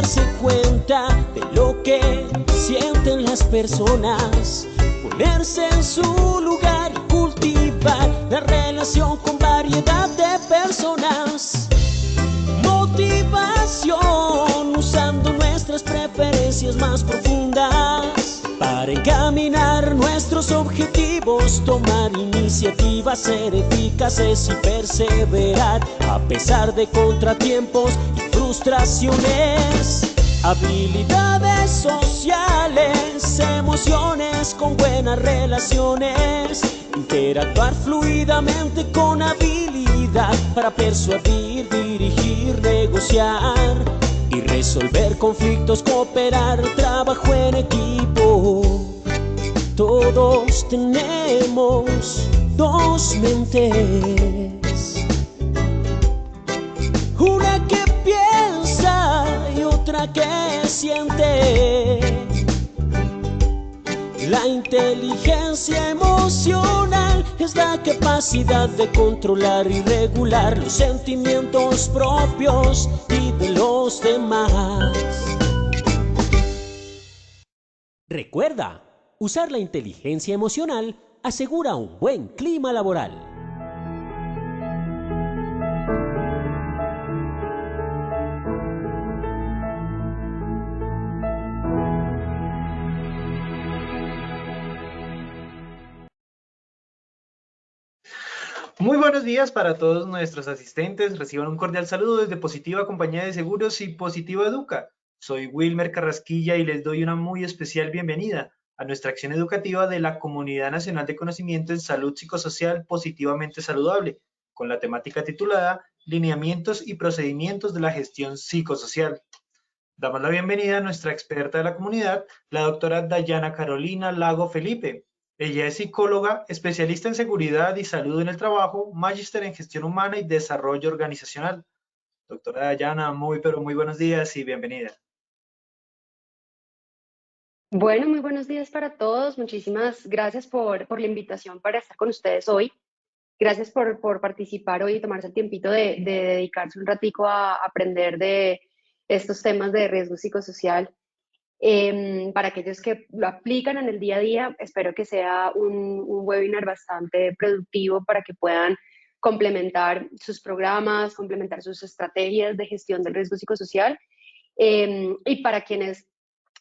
darse cuenta de lo que sienten las personas, ponerse en su lugar y cultivar la relación con variedad de personas. Motivación usando nuestras preferencias más profundas para encaminar nuestros objetivos, tomar iniciativas, ser eficaces y perseverar a pesar de contratiempos y frustraciones. Habilidades sociales, emociones con buenas relaciones, interactuar fluidamente con habilidad para persuadir, dirigir, negociar y resolver conflictos, cooperar, trabajo en equipo. Todos tenemos dos mentes, una que piensa y otra que siente. La inteligencia emocional es la capacidad de controlar y regular los sentimientos propios y de los demás. Recuerda, usar la inteligencia emocional asegura un buen clima laboral. Muy buenos días para todos nuestros asistentes. Reciban un cordial saludo desde Positiva Compañía de Seguros y Positiva Educa. Soy Wilmer Carrasquilla y les doy una muy especial bienvenida a nuestra acción educativa de la Comunidad Nacional de Conocimiento en Salud Psicosocial Positivamente Saludable, con la temática titulada Lineamientos y procedimientos de la gestión psicosocial. Damos la bienvenida a nuestra experta de la comunidad, la doctora Dayana Carolina Lago Felipe. Ella es psicóloga, especialista en seguridad y salud en el trabajo, magíster en gestión humana y desarrollo organizacional. Doctora Dayana, muy buenos días y bienvenida. Bueno, muy buenos días para todos. Muchísimas gracias por la invitación para estar con ustedes hoy. Gracias por participar hoy y tomarse el tiempito de dedicarse un ratico a aprender de estos temas de riesgo psicosocial. Para aquellos que lo aplican en el día a día, espero que sea un webinar bastante productivo para que puedan complementar sus programas, complementar sus estrategias de gestión del riesgo psicosocial. Y para quienes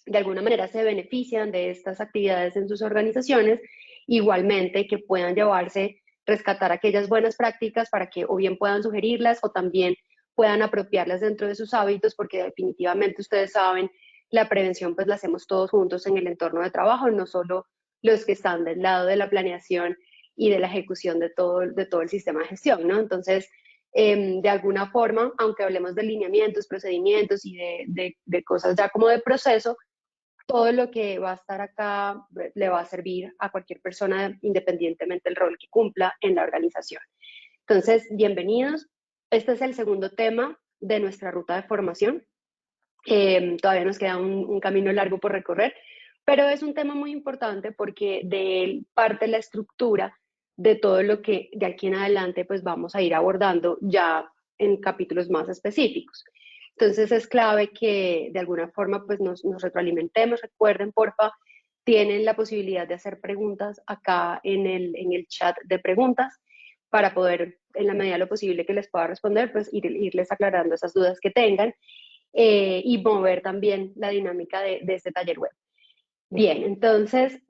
de alguna manera se benefician de estas actividades en sus organizaciones, igualmente que puedan llevarse, rescatar aquellas buenas prácticas para que o bien puedan sugerirlas o también puedan apropiarlas dentro de sus hábitos, porque definitivamente ustedes saben, la prevención pues la hacemos todos juntos en el entorno de trabajo, no solo los que están del lado de la planeación y de la ejecución de todo el sistema de gestión, ¿no? Entonces, de alguna forma, aunque hablemos de lineamientos, procedimientos y de cosas ya como de proceso, todo lo que va a estar acá le va a servir a cualquier persona independientemente del rol que cumpla en la organización. Entonces, bienvenidos. Este es el segundo tema de nuestra ruta de formación. Todavía nos queda un camino largo por recorrer, pero es un tema muy importante porque de él parte la estructura de todo lo que de aquí en adelante pues vamos a ir abordando ya en capítulos más específicos. Entonces es clave que de alguna forma pues nos retroalimentemos. Recuerden, porfa, tienen la posibilidad de hacer preguntas acá en el chat de preguntas para poder, en la medida de lo posible que les pueda responder, pues irles aclarando esas dudas que tengan y mover también la dinámica de este taller web. Bien, entonces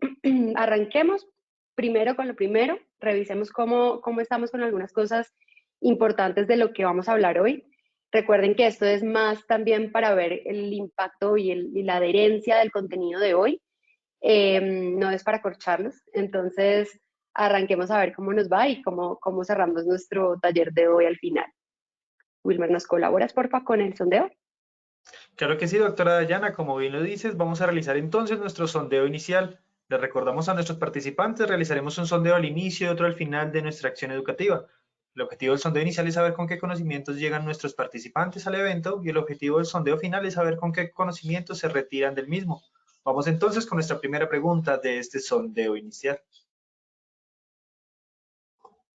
arranquemos primero con lo primero, revisemos cómo estamos con algunas cosas importantes de lo que vamos a hablar hoy. Recuerden que esto es más también para ver el impacto y la adherencia del contenido de hoy, no es para corcharlos. Entonces arranquemos a ver cómo nos va y cómo cerramos nuestro taller de hoy al final. Wilmer, ¿nos colaboras, porfa, con el sondeo? Claro que sí, doctora Dayana, como bien lo dices, vamos a realizar entonces nuestro sondeo inicial. Les recordamos a nuestros participantes, realizaremos un sondeo al inicio y otro al final de nuestra acción educativa. El objetivo del sondeo inicial es saber con qué conocimientos llegan nuestros participantes al evento y el objetivo del sondeo final es saber con qué conocimientos se retiran del mismo. Vamos entonces con nuestra primera pregunta de este sondeo inicial.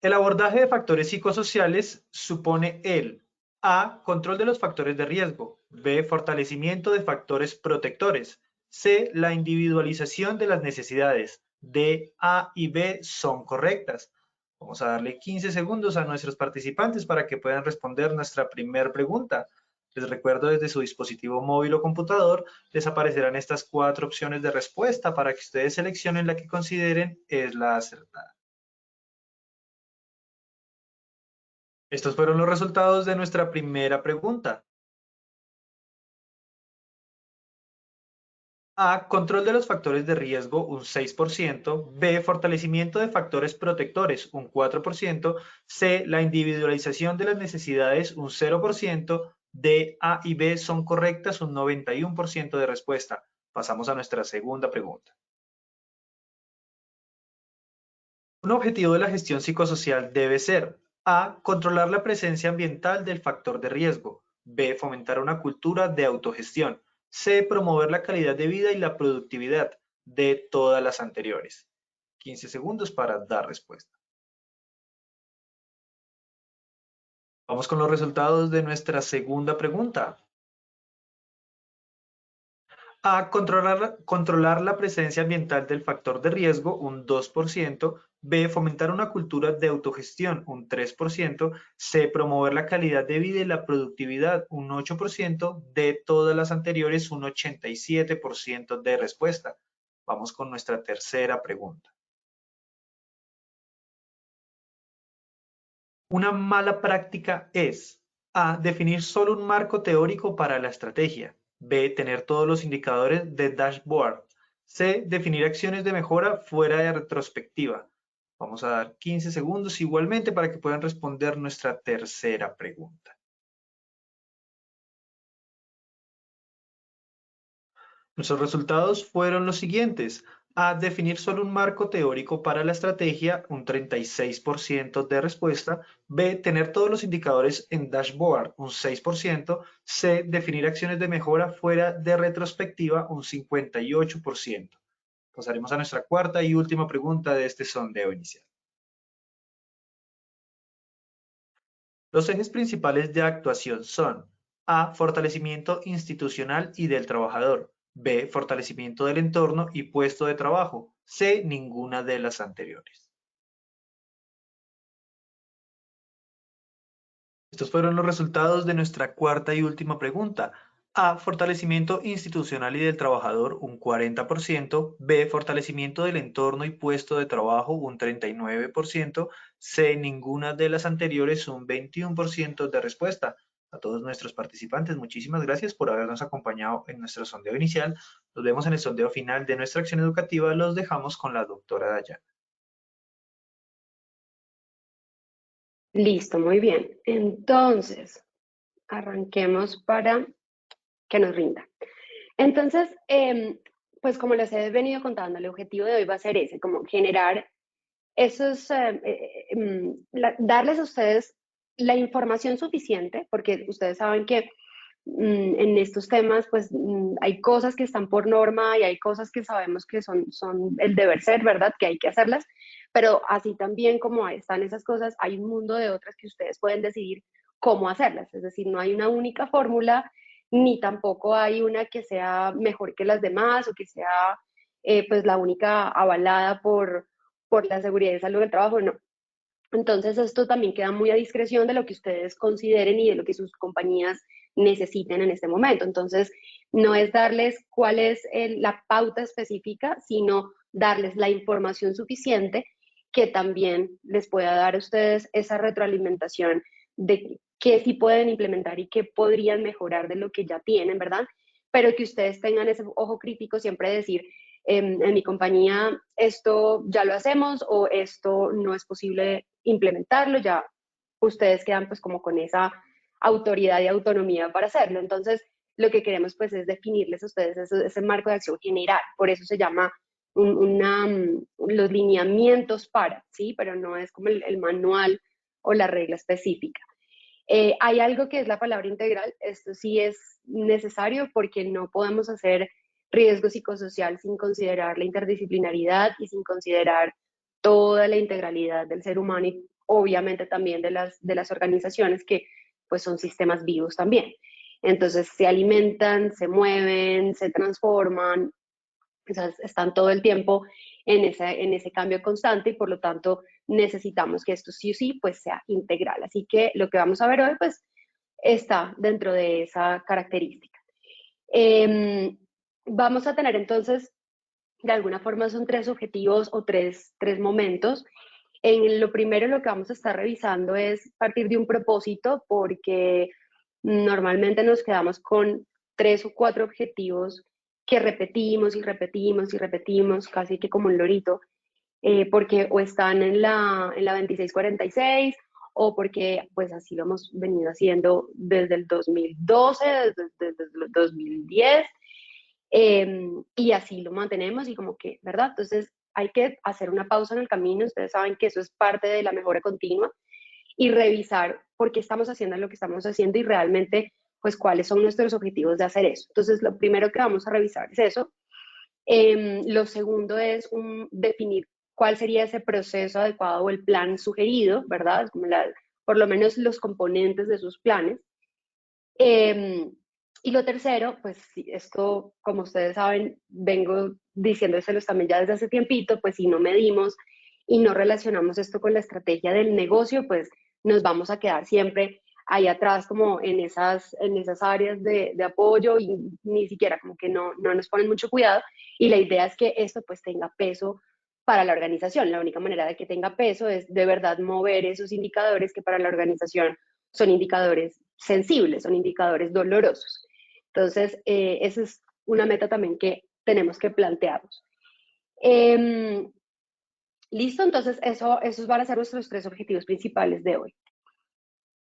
El abordaje de factores psicosociales supone el A. Control de los factores de riesgo. B. Fortalecimiento de factores protectores. C. La individualización de las necesidades. D, A y B son correctas. Vamos a darle 15 segundos a nuestros participantes para que puedan responder nuestra primera pregunta. Les recuerdo, desde su dispositivo móvil o computador les aparecerán estas 4 opciones de respuesta para que ustedes seleccionen la que consideren es la acertada. Estos fueron los resultados de nuestra primera pregunta. A. Control de los factores de riesgo, un 6%. B. Fortalecimiento de factores protectores, un 4%. C. La individualización de las necesidades, un 0%. D, A y B son correctas, un 91% de respuesta. Pasamos a nuestra segunda pregunta. Un objetivo de la gestión psicosocial debe ser: A. Controlar la presencia ambiental del factor de riesgo. B. Fomentar una cultura de autogestión. C. Promover la calidad de vida y la productividad. D. Todas las anteriores. 15 segundos para dar respuesta. Vamos con los resultados de nuestra segunda pregunta. A. Controlar la presencia ambiental del factor de riesgo, un 2%. B. Fomentar una cultura de autogestión, un 3%. C. Promover la calidad de vida y la productividad, un 8%. D. Todas las anteriores, un 87% de respuesta. Vamos con nuestra tercera pregunta. Una mala práctica es: A. Definir solo un marco teórico para la estrategia. B. Tener todos los indicadores de dashboard. C. Definir acciones de mejora fuera de retrospectiva. Vamos a dar 15 segundos igualmente para que puedan responder nuestra tercera pregunta. Nuestros resultados fueron los siguientes. A. Definir solo un marco teórico para la estrategia, un 36% de respuesta. B. Tener todos los indicadores en dashboard, un 6%. C. Definir acciones de mejora fuera de retrospectiva, un 58%. Pasaremos a nuestra cuarta y última pregunta de este sondeo inicial. Los ejes principales de actuación son: A. Fortalecimiento institucional y del trabajador. B. Fortalecimiento del entorno y puesto de trabajo. C. Ninguna de las anteriores. Estos fueron los resultados de nuestra cuarta y última pregunta. A. Fortalecimiento institucional y del trabajador, un 40%. B. Fortalecimiento del entorno y puesto de trabajo, un 39%. C. Ninguna de las anteriores, un 21% de respuesta. A todos nuestros participantes, muchísimas gracias por habernos acompañado en nuestro sondeo inicial. Nos vemos en el sondeo final de nuestra acción educativa. Los dejamos con la doctora Dayana. Listo, muy bien. Entonces, arranquemos para que nos rinda. Entonces, pues como les he venido contando, el objetivo de hoy va a ser ese, como generar esos, darles a ustedes la información suficiente, porque ustedes saben que en estos temas, pues hay cosas que están por norma y hay cosas que sabemos que son el deber ser, ¿verdad? Que hay que hacerlas, pero así también como están esas cosas, hay un mundo de otras que ustedes pueden decidir cómo hacerlas, es decir, no hay una única fórmula, ni tampoco hay una que sea mejor que las demás o que sea pues la única avalada por la seguridad y salud del trabajo, no. Entonces esto también queda muy a discreción de lo que ustedes consideren y de lo que sus compañías necesiten en este momento. Entonces no es darles cuál es la pauta específica, sino darles la información suficiente que también les pueda dar a ustedes esa retroalimentación de qué sí pueden implementar y qué podrían mejorar de lo que ya tienen, ¿verdad? Pero que ustedes tengan ese ojo crítico siempre de decir, en mi compañía esto ya lo hacemos o esto no es posible implementarlo, ya ustedes quedan pues como con esa autoridad y autonomía para hacerlo. Entonces, lo que queremos pues es definirles a ustedes ese marco de acción general, por eso se llama los lineamientos para, ¿sí? Pero no es como el manual o la regla específica. Hay algo que es la palabra integral, esto sí es necesario porque no podemos hacer riesgo psicosocial sin considerar la interdisciplinaridad y sin considerar toda la integralidad del ser humano y obviamente también de las organizaciones que pues son sistemas vivos también. Entonces se alimentan, se mueven, se transforman, o sea, están todo el tiempo en ese cambio constante y por lo tanto necesitamos que esto sí o sí pues sea integral. Así que lo que vamos a ver hoy pues está dentro de esa característica. Vamos a tener entonces, de alguna forma son tres objetivos o tres momentos. En lo primero lo que vamos a estar revisando es partir de un propósito, porque normalmente nos quedamos con 3 o 4 objetivos que repetimos y repetimos y repetimos, casi que como un lorito, porque o están en la 2646 o porque pues así lo hemos venido haciendo desde el 2012, desde el 2010, y así lo mantenemos y como que, ¿verdad? Entonces hay que hacer una pausa en el camino, ustedes saben que eso es parte de la mejora continua, y revisar por qué estamos haciendo lo que estamos haciendo y realmente, pues, cuáles son nuestros objetivos de hacer eso. Entonces, lo primero que vamos a revisar es eso. Lo segundo es definir cuál sería ese proceso adecuado o el plan sugerido, ¿verdad? Como por lo menos los componentes de sus planes. Y lo tercero, pues esto, como ustedes saben, vengo diciéndoselos también ya desde hace tiempito, pues si no medimos y no relacionamos esto con la estrategia del negocio, pues nos vamos a quedar siempre ahí atrás como en esas áreas de apoyo y ni siquiera como que no nos ponen mucho cuidado, y la idea es que esto pues tenga peso para la organización. La única manera de que tenga peso es de verdad mover esos indicadores que para la organización son indicadores sensibles, son indicadores dolorosos. Entonces, esa es una meta también que tenemos que plantearnos. Listo, entonces esos van a ser nuestros 3 objetivos principales de hoy.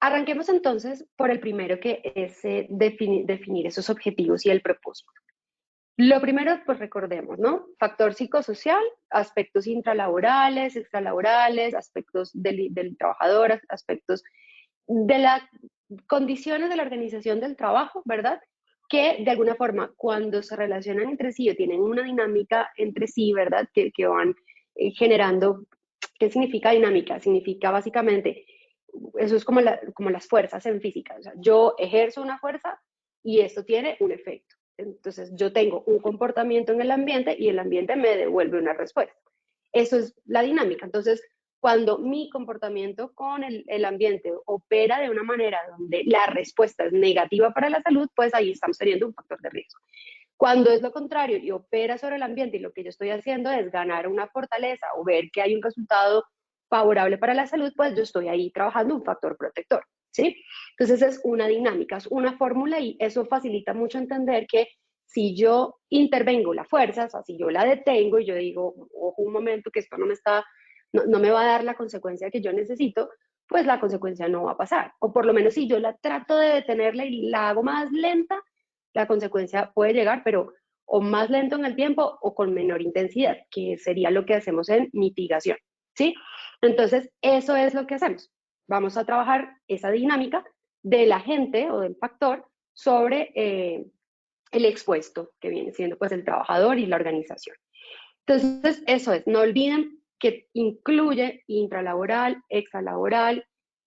Arranquemos entonces por el primero, que es definir esos objetivos y el propósito. Lo primero, pues recordemos, ¿no? Factor psicosocial, aspectos intralaborales, extralaborales, aspectos del trabajador, aspectos de las condiciones de la organización del trabajo, ¿verdad? Que de alguna forma cuando se relacionan entre sí o tienen una dinámica entre sí, ¿verdad? Que van generando. ¿Qué significa dinámica? Significa básicamente, eso es como las fuerzas en física. O sea, yo ejerzo una fuerza y esto tiene un efecto. Entonces yo tengo un comportamiento en el ambiente y el ambiente me devuelve una respuesta. Eso es la dinámica. Entonces, cuando mi comportamiento con el ambiente opera de una manera donde la respuesta es negativa para la salud, pues ahí estamos teniendo un factor de riesgo. Cuando es lo contrario y opera sobre el ambiente y lo que yo estoy haciendo es ganar una fortaleza o ver que hay un resultado favorable para la salud, pues yo estoy ahí trabajando un factor protector, ¿sí? Entonces es una dinámica, es una fórmula, y eso facilita mucho entender que si yo intervengo la fuerza, o sea, si yo la detengo y yo digo, ojo un momento, que esto no me va a dar la consecuencia que yo necesito, pues la consecuencia no va a pasar. O por lo menos si yo la trato de detenerla y la hago más lenta, la consecuencia puede llegar, pero o más lento en el tiempo o con menor intensidad, que sería lo que hacemos en mitigación, ¿sí? Entonces, eso es lo que hacemos. Vamos a trabajar esa dinámica del agente o del factor sobre el expuesto, que viene siendo pues el trabajador y la organización. Entonces, eso es, no olviden que incluye intralaboral, extralaboral,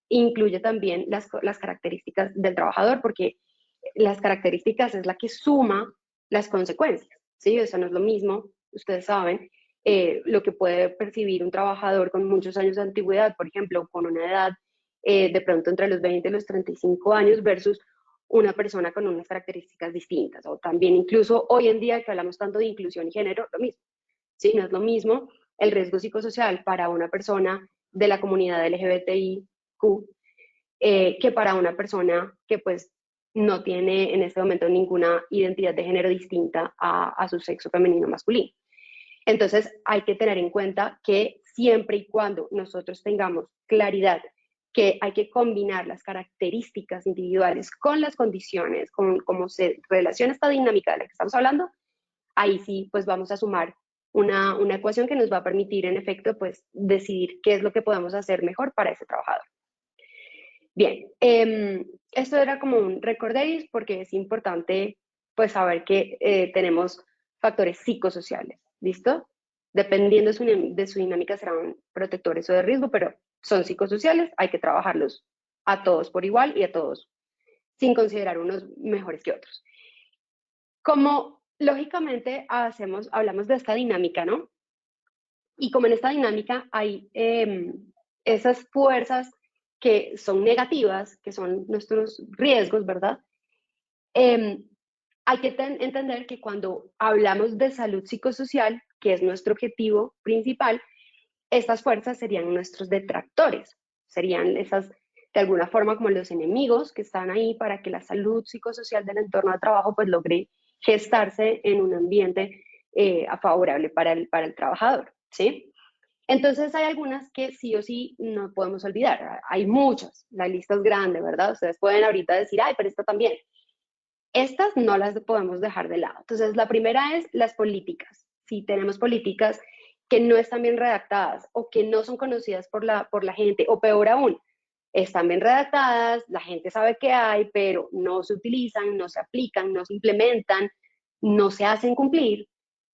incluye también las características del trabajador, porque las características es la que suma las consecuencias, ¿sí? Eso no es lo mismo, ustedes saben, lo que puede percibir un trabajador con muchos años de antigüedad, por ejemplo, con una edad de pronto entre los 20 y los 35 años versus una persona con unas características distintas, o también incluso hoy en día que hablamos tanto de inclusión y género, lo mismo, ¿sí? No es lo mismo el riesgo psicosocial para una persona de la comunidad LGBTIQ que para una persona que pues no tiene en este momento ninguna identidad de género distinta a su sexo femenino o masculino. Entonces hay que tener en cuenta que siempre y cuando nosotros tengamos claridad que hay que combinar las características individuales con las condiciones, con cómo se relaciona esta dinámica de la que estamos hablando, ahí sí pues vamos a sumar una ecuación que nos va a permitir en efecto pues decidir qué es lo que podemos hacer mejor para ese trabajador. Bien, esto era como un recorderis porque es importante pues saber que tenemos factores psicosociales, ¿listo? Dependiendo de su dinámica serán protectores o de riesgo, pero son psicosociales, hay que trabajarlos a todos por igual y a todos sin considerar unos mejores que otros. Como lógicamente hablamos de esta dinámica, ¿no? Y como en esta dinámica hay esas fuerzas que son negativas, que son nuestros riesgos, ¿verdad? Hay que entender que cuando hablamos de salud psicosocial, que es nuestro objetivo principal, estas fuerzas serían nuestros detractores, serían esas, de alguna forma, como los enemigos que están ahí para que la salud psicosocial del entorno de trabajo pues logre gestarse en un ambiente favorable para el trabajador, ¿sí? Entonces hay algunas que sí o sí no podemos olvidar, hay muchas, la lista es grande, ¿verdad? Ustedes pueden ahorita decir, ay, pero esta también. Estas no las podemos dejar de lado. Entonces, la primera es las políticas. Si tenemos políticas que no están bien redactadas o que no son conocidas por la gente, o peor aún, están bien redactadas, la gente sabe que hay, pero no se utilizan, no se aplican, no se implementan, no se hacen cumplir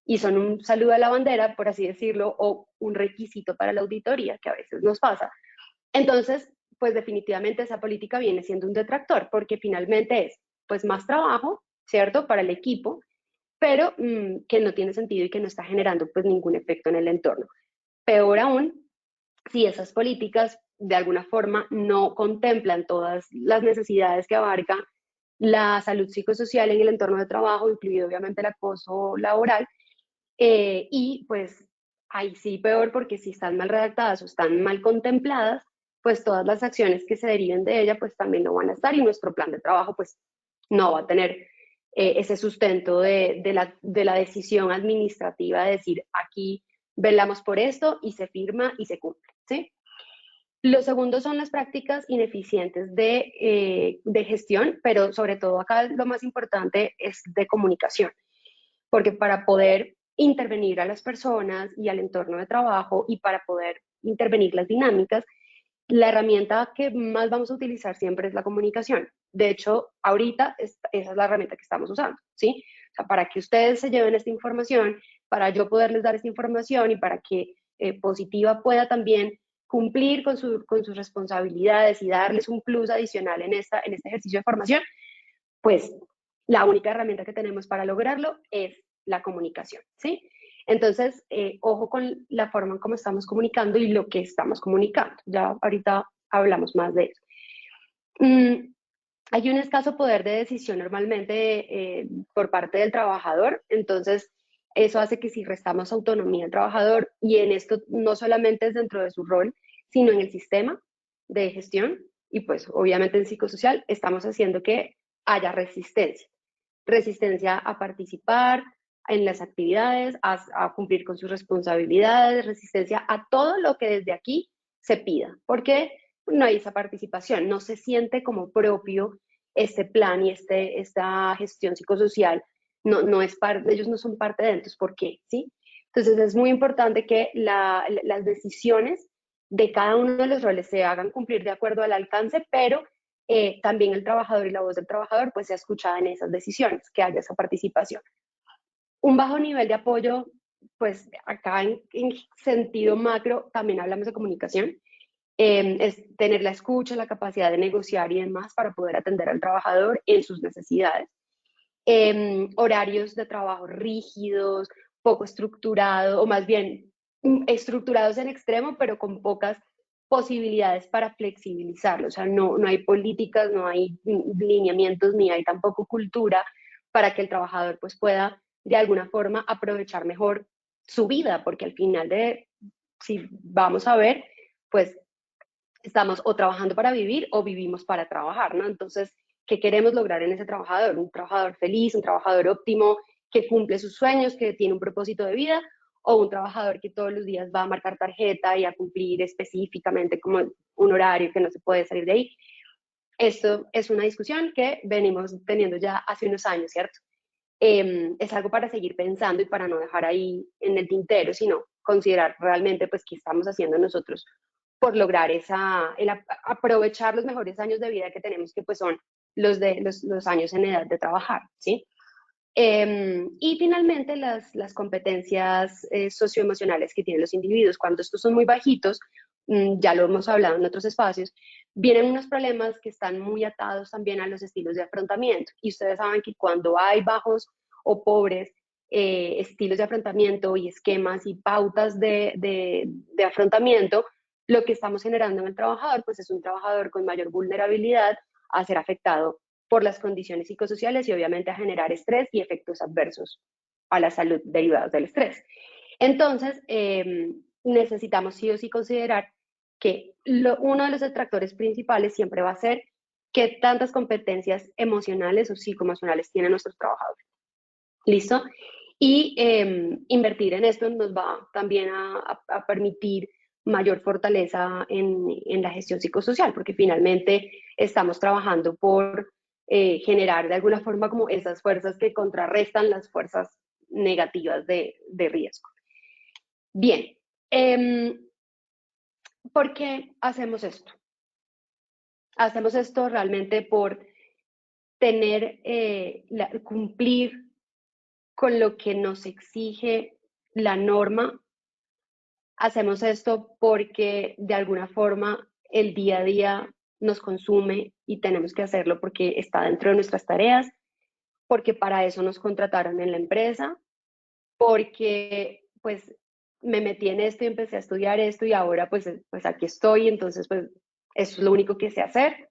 y son un saludo a la bandera, por así decirlo, o un requisito para la auditoría, que a veces nos pasa. Entonces, pues definitivamente esa política viene siendo un detractor, porque finalmente es pues más trabajo, ¿cierto?, para el equipo, pero que no tiene sentido y que no está generando pues ningún efecto en el entorno. Peor aún, si esas políticas de alguna forma no contemplan todas las necesidades que abarca la salud psicosocial en el entorno de trabajo, incluido obviamente el acoso laboral, y pues ahí sí peor, porque si están mal redactadas o están mal contempladas, pues todas las acciones que se deriven de ella pues también no van a estar y nuestro plan de trabajo pues no va a tener ese sustento de la decisión administrativa de decir aquí velamos por esto y se firma y se cumple, ¿sí? Lo segundo son las prácticas ineficientes de gestión, pero sobre todo acá lo más importante es de comunicación, porque para poder intervenir a las personas y al entorno de trabajo y para poder intervenir las dinámicas, la herramienta que más vamos a utilizar siempre es la comunicación. De hecho, ahorita esa es la herramienta que estamos usando, ¿sí? O sea, para que ustedes se lleven esta información, para yo poderles dar esta información y para que Positiva pueda también cumplir con sus responsabilidades y darles un plus adicional en este ejercicio de formación, pues la única herramienta que tenemos para lograrlo es la comunicación, ¿sí? Entonces, ojo con la forma en cómo estamos comunicando y lo que estamos comunicando. Ya ahorita hablamos más de eso. Hay un escaso poder de decisión normalmente por parte del trabajador, entonces eso hace que si restamos autonomía al trabajador, y en esto no solamente es dentro de su rol, sino en el sistema de gestión y pues obviamente en psicosocial, estamos haciendo que haya resistencia. Resistencia a participar en las actividades, a cumplir con sus responsabilidades, resistencia a todo lo que desde aquí se pida, porque no hay esa participación, no se siente como propio este plan y esta gestión psicosocial, no es parte, ellos no son parte de entonces, ¿por qué? ¿Sí? Entonces es muy importante que las decisiones de cada uno de los roles se hagan cumplir de acuerdo al alcance, pero también el trabajador y la voz del trabajador pues sea escuchada en esas decisiones, que haya esa participación. Un bajo nivel de apoyo, pues acá en sentido macro también hablamos de comunicación, es tener la escucha, la capacidad de negociar y demás para poder atender al trabajador en sus necesidades. Horarios de trabajo rígidos, poco estructurados, o más bien estructurados en extremo, pero con pocas posibilidades para flexibilizarlo. O sea, no hay políticas, no hay lineamientos, ni hay tampoco cultura para que el trabajador pues pueda de alguna forma aprovechar mejor su vida, porque al final si vamos a ver, pues estamos o trabajando para vivir o vivimos para trabajar, ¿no? Entonces, ¿qué queremos lograr en ese trabajador? Un trabajador feliz, un trabajador óptimo, que cumple sus sueños, que tiene un propósito de vida, o un trabajador que todos los días va a marcar tarjeta y a cumplir específicamente como un horario que no se puede salir de ahí. Esto es una discusión que venimos teniendo ya hace unos años, ¿cierto? Es algo para seguir pensando y para no dejar ahí en el tintero, sino considerar realmente pues qué estamos haciendo nosotros por lograr aprovechar los mejores años de vida que tenemos, que pues son los años en edad de trabajar, ¿sí? Y finalmente las competencias socioemocionales que tienen los individuos. Cuando estos son muy bajitos, ya lo hemos hablado en otros espacios, vienen unos problemas que están muy atados también a los estilos de afrontamiento. Y ustedes saben que cuando hay bajos o pobres estilos de afrontamiento y esquemas y pautas de afrontamiento, lo que estamos generando en el trabajador, pues es un trabajador con mayor vulnerabilidad a ser afectado por las condiciones psicosociales y obviamente a generar estrés y efectos adversos a la salud derivados del estrés. Entonces, necesitamos sí o sí considerar que uno de los detractores principales siempre va a ser qué tantas competencias emocionales o psicoemocionales tienen nuestros trabajadores. ¿Listo? Y invertir en esto nos va también a permitir mayor fortaleza en la gestión psicosocial, porque finalmente estamos trabajando por generar de alguna forma como esas fuerzas que contrarrestan las fuerzas negativas de riesgo. Bien, ¿por qué hacemos esto? Hacemos esto realmente por tener, cumplir con lo que nos exige la norma. Hacemos esto porque de alguna forma el día a día nos consume y tenemos que hacerlo porque está dentro de nuestras tareas, porque para eso nos contrataron en la empresa, porque pues me metí en esto y empecé a estudiar esto y ahora pues aquí estoy, entonces pues eso es lo único que sé hacer.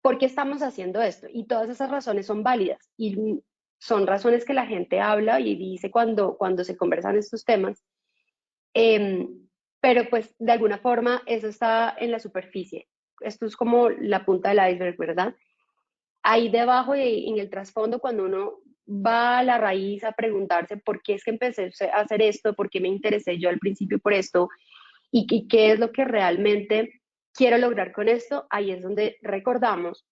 ¿Por qué estamos haciendo esto? Y todas esas razones son válidas y son razones que la gente habla y dice cuando se conversan estos temas, pero pues de alguna forma eso está en la superficie. Esto es como la punta del iceberg, ¿verdad? Ahí debajo y en el trasfondo, cuando uno va a la raíz a preguntarse por qué es que empecé a hacer esto, por qué me interesé yo al principio por esto y qué es lo que realmente quiero lograr con esto, ahí es donde recordamos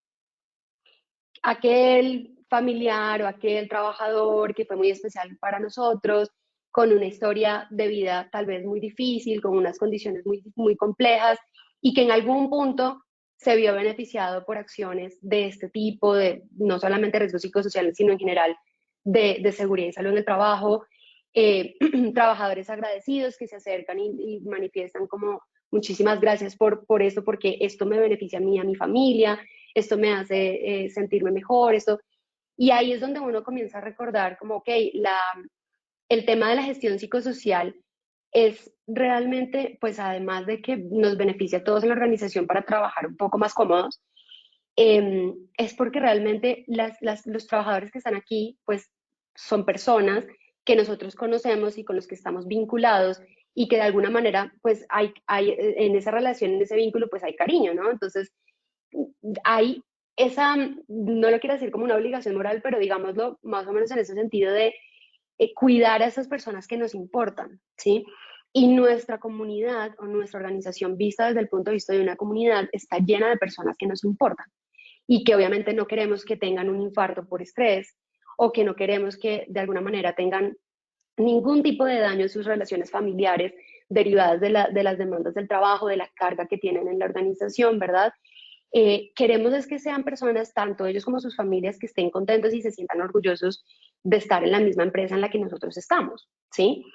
aquel familiar o aquel trabajador que fue muy especial para nosotros, con una historia de vida tal vez muy difícil, con unas condiciones muy complejas y que en algún punto se vio beneficiado por acciones de este tipo, de no solamente riesgos psicosociales, sino en general de seguridad y salud en el trabajo, trabajadores agradecidos que se acercan y manifiestan como muchísimas gracias por esto, porque esto me beneficia a mí, a mi familia, esto me hace sentirme mejor, esto. Y ahí es donde uno comienza a recordar como, ok, el tema de la gestión psicosocial es realmente, pues además de que nos beneficia a todos en la organización para trabajar un poco más cómodos, es porque realmente los trabajadores que están aquí, pues son personas que nosotros conocemos y con los que estamos vinculados y que de alguna manera, pues hay en esa relación, en ese vínculo, pues hay cariño, ¿no? Entonces, hay esa, no lo quiero decir como una obligación moral, pero digámoslo más o menos en ese sentido de cuidar a esas personas que nos importan, ¿sí? Y nuestra comunidad o nuestra organización vista desde el punto de vista de una comunidad está llena de personas que nos importan y que obviamente no queremos que tengan un infarto por estrés o que no queremos que de alguna manera tengan ningún tipo de daño en sus relaciones familiares derivadas de las demandas del trabajo, de la carga que tienen en la organización, ¿verdad? Queremos es que sean personas, tanto ellos como sus familias, que estén contentos y se sientan orgullosos de estar en la misma empresa en la que nosotros estamos, ¿sí?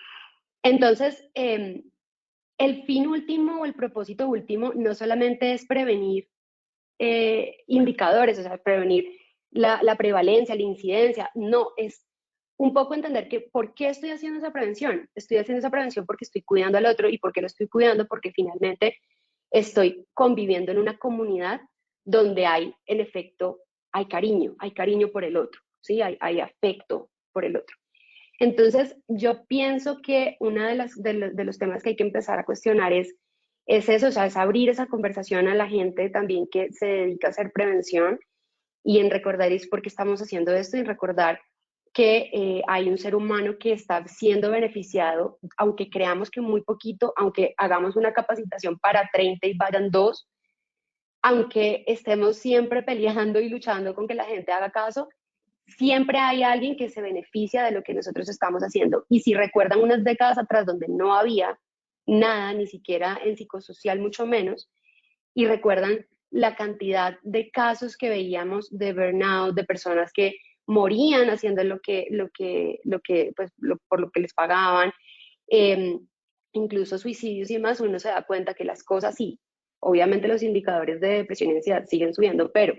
Entonces, el fin último o el propósito último no solamente es prevenir indicadores, o sea, prevenir la prevalencia, la incidencia, no, es un poco entender que por qué estoy haciendo esa prevención. Estoy haciendo esa prevención porque estoy cuidando al otro y por qué lo estoy cuidando, porque finalmente estoy conviviendo en una comunidad donde hay, en efecto, hay cariño por el otro, ¿sí? Hay afecto por el otro. Entonces, yo pienso que uno de los temas que hay que empezar a cuestionar es eso, o sea, es abrir esa conversación a la gente también que se dedica a hacer prevención y en recordar es por qué estamos haciendo esto y recordar que hay un ser humano que está siendo beneficiado, aunque creamos que muy poquito, aunque hagamos una capacitación para 30 y vayan 2, aunque estemos siempre peleando y luchando con que la gente haga caso, siempre hay alguien que se beneficia de lo que nosotros estamos haciendo. Y si recuerdan unas décadas atrás donde no había nada, ni siquiera en psicosocial, mucho menos, y recuerdan la cantidad de casos que veíamos de burnout, de personas que morían haciendo por lo que les pagaban, incluso suicidios y demás, uno se da cuenta que las cosas sí, obviamente los indicadores de depresión y ansiedad siguen subiendo, pero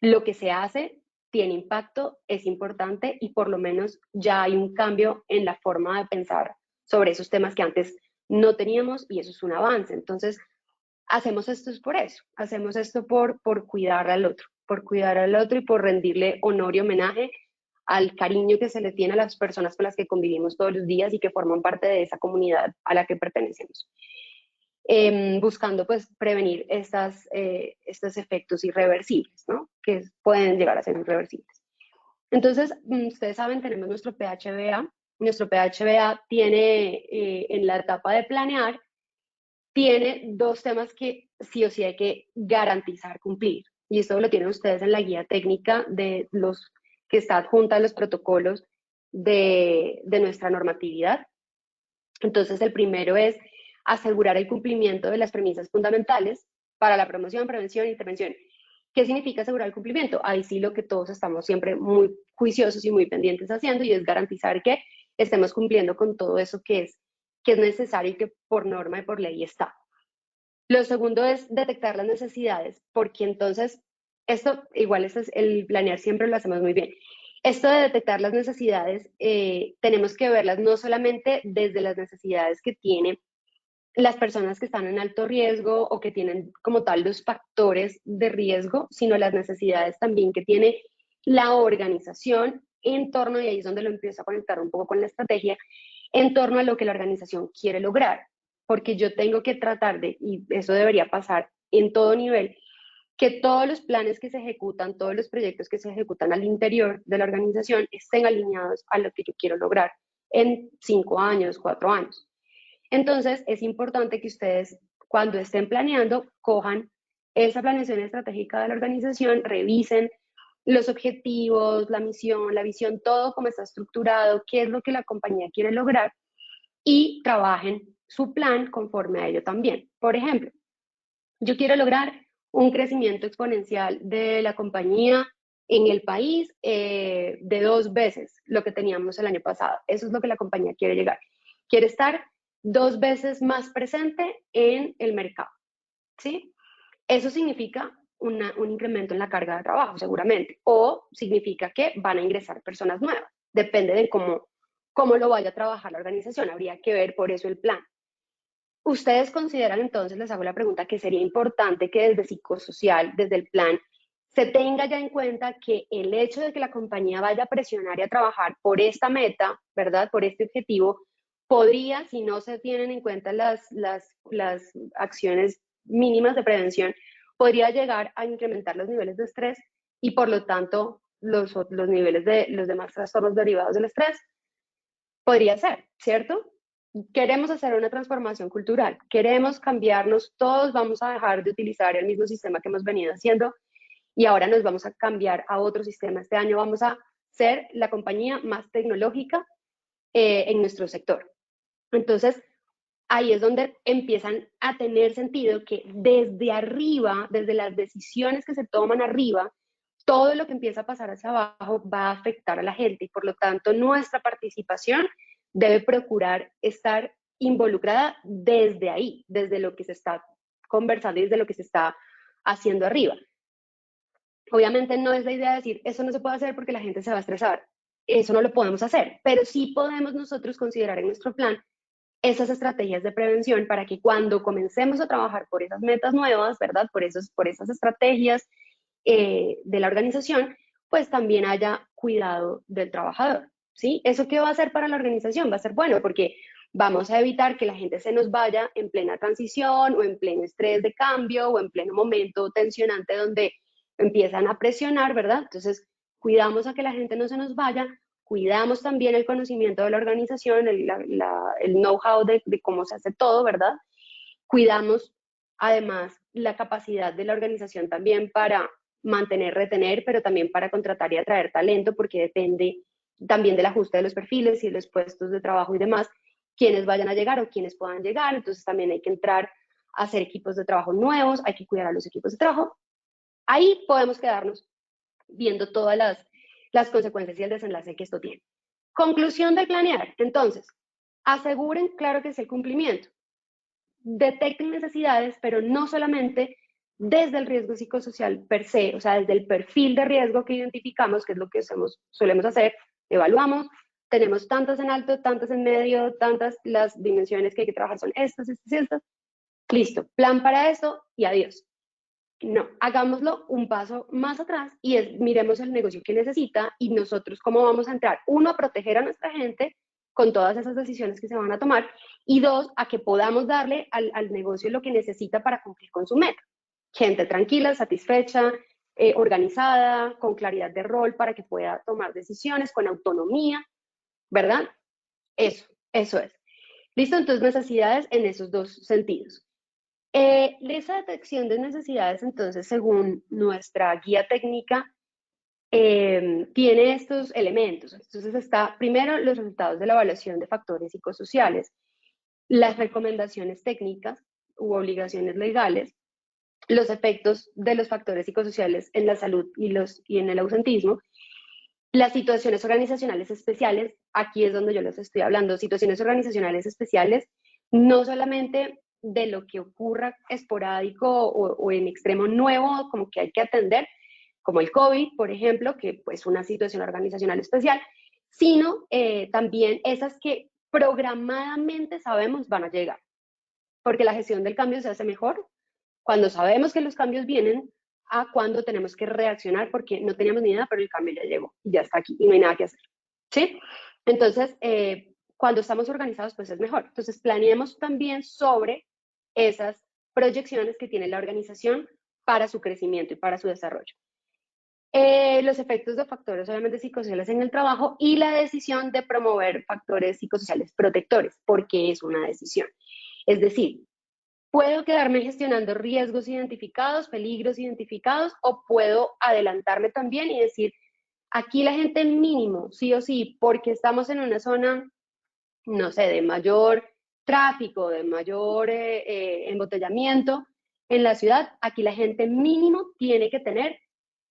lo que se hace tiene impacto, es importante y por lo menos ya hay un cambio en la forma de pensar sobre esos temas que antes no teníamos y eso es un avance. Entonces, hacemos esto es por eso, hacemos esto por cuidar al otro y por rendirle honor y homenaje al cariño que se le tiene a las personas con las que convivimos todos los días y que forman parte de esa comunidad a la que pertenecemos. Buscando pues prevenir estos efectos irreversibles, ¿no? Que pueden llegar a ser irreversibles. Entonces, ustedes saben, tenemos nuestro PHBA. Nuestro PHBA tiene, en la etapa de planear, tiene dos temas que sí o sí hay que garantizar cumplir. Y esto lo tienen ustedes en la guía técnica de los que está adjunta a los protocolos de nuestra normatividad. Entonces, el primero es asegurar el cumplimiento de las premisas fundamentales para la promoción, prevención e intervención. ¿Qué significa asegurar el cumplimiento? Ahí sí lo que todos estamos siempre muy juiciosos y muy pendientes haciendo y es garantizar que estemos cumpliendo con todo eso que es necesario y que por norma y por ley está. Lo segundo es detectar las necesidades, porque entonces, esto igual es el planear siempre lo hacemos muy bien. Esto de detectar las necesidades, tenemos que verlas no solamente desde las necesidades que tienen las personas que están en alto riesgo o que tienen como tal los factores de riesgo, sino las necesidades también que tiene la organización en torno, y ahí es donde lo empiezo a conectar un poco con la estrategia, en torno a lo que la organización quiere lograr, porque yo tengo que tratar de, y eso debería pasar en todo nivel, que todos los planes que se ejecutan, todos los proyectos que se ejecutan al interior de la organización estén alineados a lo que yo quiero lograr en 5 años, 4 años. Entonces, es importante que ustedes, cuando estén planeando, cojan esa planeación estratégica de la organización, revisen los objetivos, la misión, la visión, todo cómo está estructurado, qué es lo que la compañía quiere lograr y trabajen su plan conforme a ello también. Por ejemplo, yo quiero lograr un crecimiento exponencial de la compañía en el país de 2 veces lo que teníamos el año pasado. Eso es lo que la compañía quiere llegar. Quiere estar 2 veces más presente en el mercado, ¿sí? Eso significa un incremento en la carga de trabajo, seguramente, o significa que van a ingresar personas nuevas. Depende de cómo lo vaya a trabajar la organización. Habría que ver por eso el plan. ¿Ustedes consideran entonces, les hago la pregunta, que sería importante que desde psicosocial, desde el plan, se tenga ya en cuenta que el hecho de que la compañía vaya a presionar y a trabajar por esta meta, ¿verdad? Por este objetivo, podría, si no se tienen en cuenta las acciones mínimas de prevención, podría llegar a incrementar los niveles de estrés y por lo tanto los niveles de los demás trastornos derivados del estrés? Podría ser, ¿cierto? Queremos hacer una transformación cultural, queremos cambiarnos, todos vamos a dejar de utilizar el mismo sistema que hemos venido haciendo y ahora nos vamos a cambiar a otro sistema. Este año vamos a ser la compañía más tecnológica en nuestro sector. Entonces, ahí es donde empiezan a tener sentido que desde arriba, desde las decisiones que se toman arriba, todo lo que empieza a pasar hacia abajo va a afectar a la gente y por lo tanto nuestra participación debe procurar estar involucrada desde ahí, desde lo que se está conversando y desde lo que se está haciendo arriba. Obviamente no es la idea de decir, eso no se puede hacer porque la gente se va a estresar. Eso no lo podemos hacer, pero sí podemos nosotros considerar en nuestro plan esas estrategias de prevención para que cuando comencemos a trabajar por esas metas nuevas, ¿verdad? Por esas estrategias de la organización, pues también haya cuidado del trabajador, ¿sí? ¿Eso qué va a hacer para la organización? Va a ser bueno porque vamos a evitar que la gente se nos vaya en plena transición o en pleno estrés de cambio o en pleno momento tensionante donde empiezan a presionar, ¿verdad? Entonces, cuidamos a que la gente no se nos vaya, cuidamos también el conocimiento de la organización, el know-how de cómo se hace todo, ¿verdad? Cuidamos además la capacidad de la organización también para mantener, retener, pero también para contratar y atraer talento, porque depende también del ajuste de los perfiles y de los puestos de trabajo y demás, quienes vayan a llegar o quienes puedan llegar. Entonces también hay que entrar a hacer equipos de trabajo nuevos, hay que cuidar a los equipos de trabajo. Ahí podemos quedarnos viendo todas las consecuencias y el desenlace que esto tiene. Conclusión de planear. Entonces, Aseguren, claro que es el cumplimiento. Detecten necesidades, pero no solamente desde el riesgo psicosocial per se, o sea, desde el perfil de riesgo que identificamos, que es lo que solemos hacer, evaluamos, tenemos tantas en alto, tantas en medio, tantas, las dimensiones que hay que trabajar son estas, estas y estas. Listo, plan para eso y adiós. No, hagámoslo un paso más atrás y miremos el negocio que necesita y nosotros cómo vamos a entrar. Uno, a proteger a nuestra gente con todas esas decisiones que se van a tomar y dos, a que podamos darle al negocio lo que necesita para cumplir con su meta. Gente tranquila, satisfecha, organizada, con claridad de rol para que pueda tomar decisiones con autonomía, ¿verdad? Eso es. Listo, entonces necesidades en esos dos sentidos. Esa detección de necesidades, entonces, según nuestra guía técnica, tiene estos elementos. Entonces está, primero, los resultados de la evaluación de factores psicosociales, las recomendaciones técnicas u obligaciones legales, los efectos de los factores psicosociales en la salud y en el ausentismo, las situaciones organizacionales especiales, aquí es donde yo les estoy hablando, situaciones organizacionales especiales, no solamente de lo que ocurra esporádico o en extremo nuevo, como que hay que atender, como el COVID, por ejemplo, que pues una situación organizacional especial, sino también esas que programadamente sabemos van a llegar, porque la gestión del cambio se hace mejor cuando sabemos que los cambios vienen a cuando tenemos que reaccionar porque no teníamos ni idea, pero el cambio ya llegó, ya está aquí y no hay nada que hacer, ¿sí? Entonces, cuando estamos organizados, pues es mejor. Entonces, planeemos también sobre esas proyecciones que tiene la organización para su crecimiento y para su desarrollo. Los efectos de factores obviamente psicosociales en el trabajo y la decisión de promover factores psicosociales protectores, porque es una decisión. Es decir, puedo quedarme gestionando riesgos identificados, peligros identificados, o puedo adelantarme también y decir, aquí la gente mínimo, sí o sí, porque estamos en una zona, no sé, de mayor tráfico, de mayor embotellamiento en la ciudad, aquí la gente mínimo tiene que tener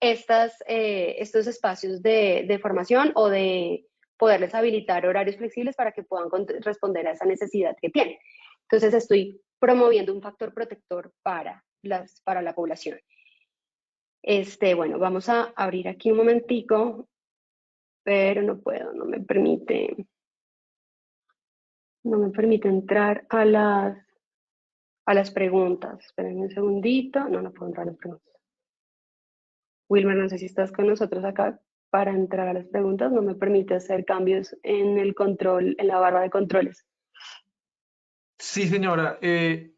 estos espacios de formación o de poderles habilitar horarios flexibles para que puedan responder a esa necesidad que tienen. Entonces estoy promoviendo un factor protector para la población. Bueno, vamos a abrir aquí un momentico, pero no puedo, no me permite entrar a las preguntas. Esperen un segundito, no puedo entrar a las preguntas. Wilmer, no sé si estás con nosotros acá para entrar a las preguntas, no me permite hacer cambios en el control, en la barra de controles. Sí, señora.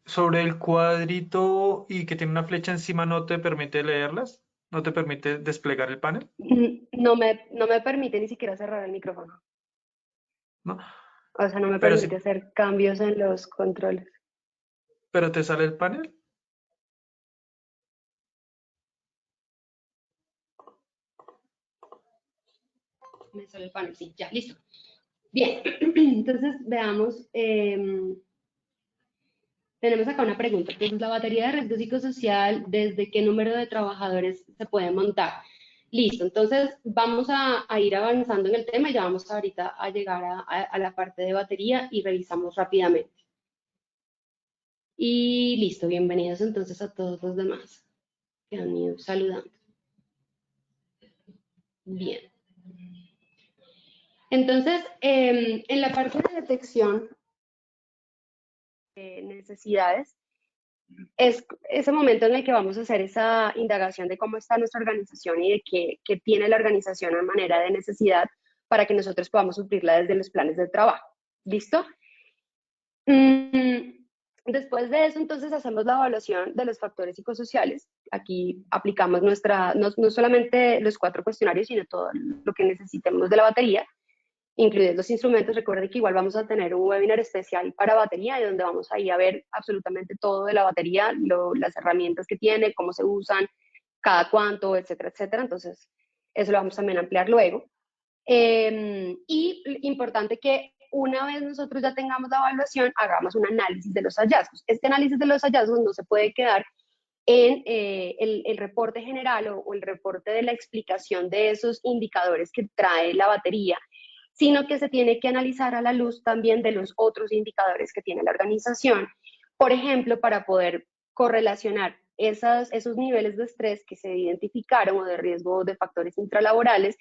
Sobre el cuadrito y que tiene una flecha encima, ¿no te permite leerlas? ¿No te permite desplegar el panel? No me permite ni siquiera cerrar el micrófono. ¿No? O sea, no me Pero permite sí, hacer cambios en los controles. pero te sale el panel. Me sale el panel, sí, ya, listo. Bien, entonces veamos. Tenemos acá una pregunta. Entonces, la batería de riesgo psicosocial, ¿desde qué número de trabajadores se puede montar? Listo, entonces vamos a ir avanzando en el tema y ya vamos ahorita a llegar a la parte de batería y revisamos rápidamente. Y listo, bienvenidos entonces a todos los demás que han ido saludando. Bien. Entonces, en la parte de detección de necesidades, es ese momento en el que vamos a hacer esa indagación de cómo está nuestra organización y de qué tiene la organización a manera de necesidad para que nosotros podamos suplirla desde los planes de trabajo. ¿Listo? Después de eso, entonces, hacemos la evaluación de los factores psicosociales. Aquí aplicamos no solamente los 4 cuestionarios, sino todo lo que necesitemos de la batería, incluidos los instrumentos. Recuerden que igual vamos a tener un webinar especial para batería, y donde vamos a ir a ver absolutamente todo de la batería, las herramientas que tiene, cómo se usan, cada cuánto, etcétera, etcétera. Entonces, eso lo vamos también a ampliar luego. Y importante que una vez nosotros ya tengamos la evaluación, hagamos un análisis de los hallazgos. Este análisis de los hallazgos no se puede quedar en el reporte general o el reporte de la explicación de esos indicadores que trae la batería, sino que se tiene que analizar a la luz también de los otros indicadores que tiene la organización. Por ejemplo, para poder correlacionar esos niveles de estrés que se identificaron o de riesgo de factores intralaborales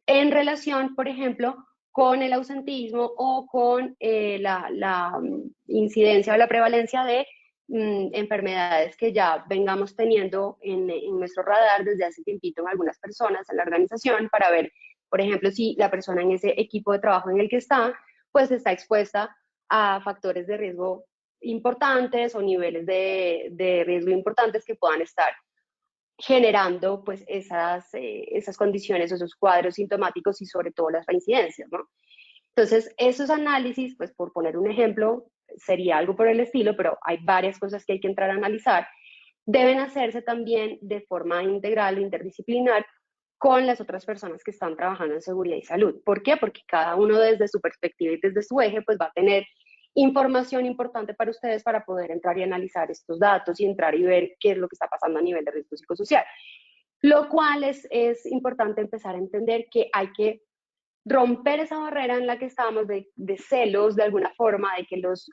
en relación, por ejemplo, con el ausentismo o con la incidencia o la prevalencia de enfermedades que ya vengamos teniendo en nuestro radar desde hace tiempito en algunas personas en la organización, para ver, por ejemplo, si la persona en ese equipo de trabajo en el que está, pues está expuesta a factores de riesgo importantes o niveles de riesgo importantes que puedan estar generando pues esas condiciones, esos cuadros sintomáticos y sobre todo las reincidencias, ¿no? Entonces, esos análisis, pues por poner un ejemplo, sería algo por el estilo, pero hay varias cosas que hay que entrar a analizar, deben hacerse también de forma integral o interdisciplinar con las otras personas que están trabajando en seguridad y salud. ¿Por qué? Porque cada uno desde su perspectiva y desde su eje, pues va a tener información importante para ustedes para poder entrar y analizar estos datos y entrar y ver qué es lo que está pasando a nivel de riesgo psicosocial. Lo cual es importante empezar a entender que hay que romper esa barrera en la que estamos de celos de alguna forma, de que los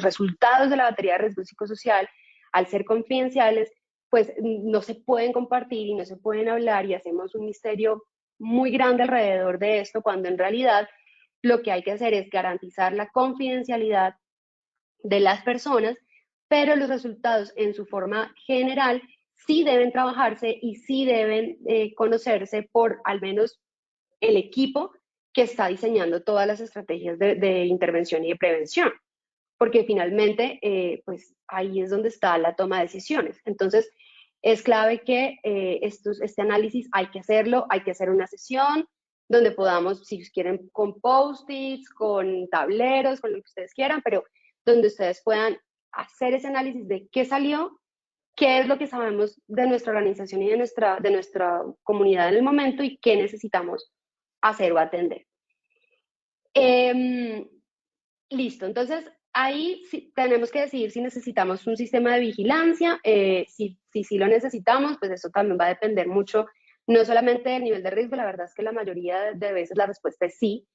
resultados de la batería de riesgo psicosocial, al ser confidenciales, pues no se pueden compartir y no se pueden hablar y hacemos un misterio muy grande alrededor de esto, cuando en realidad lo que hay que hacer es garantizar la confidencialidad de las personas, pero los resultados en su forma general sí deben trabajarse y sí deben conocerse por al menos el equipo que está diseñando todas las estrategias de intervención y de prevención, porque finalmente pues ahí es donde está la toma de decisiones. Entonces es clave que este análisis hay que hacerlo, hay que hacer una sesión donde podamos, si quieren, con post-its, con tableros, con lo que ustedes quieran, pero donde ustedes puedan hacer ese análisis de qué salió, qué es lo que sabemos de nuestra organización y de nuestra comunidad en el momento y qué necesitamos hacer o atender. Listo, entonces ahí sí, tenemos que decidir si necesitamos un sistema de vigilancia, si lo necesitamos, pues eso también va a depender mucho, no solamente del nivel de riesgo, la verdad es que la mayoría de veces la respuesta es sí,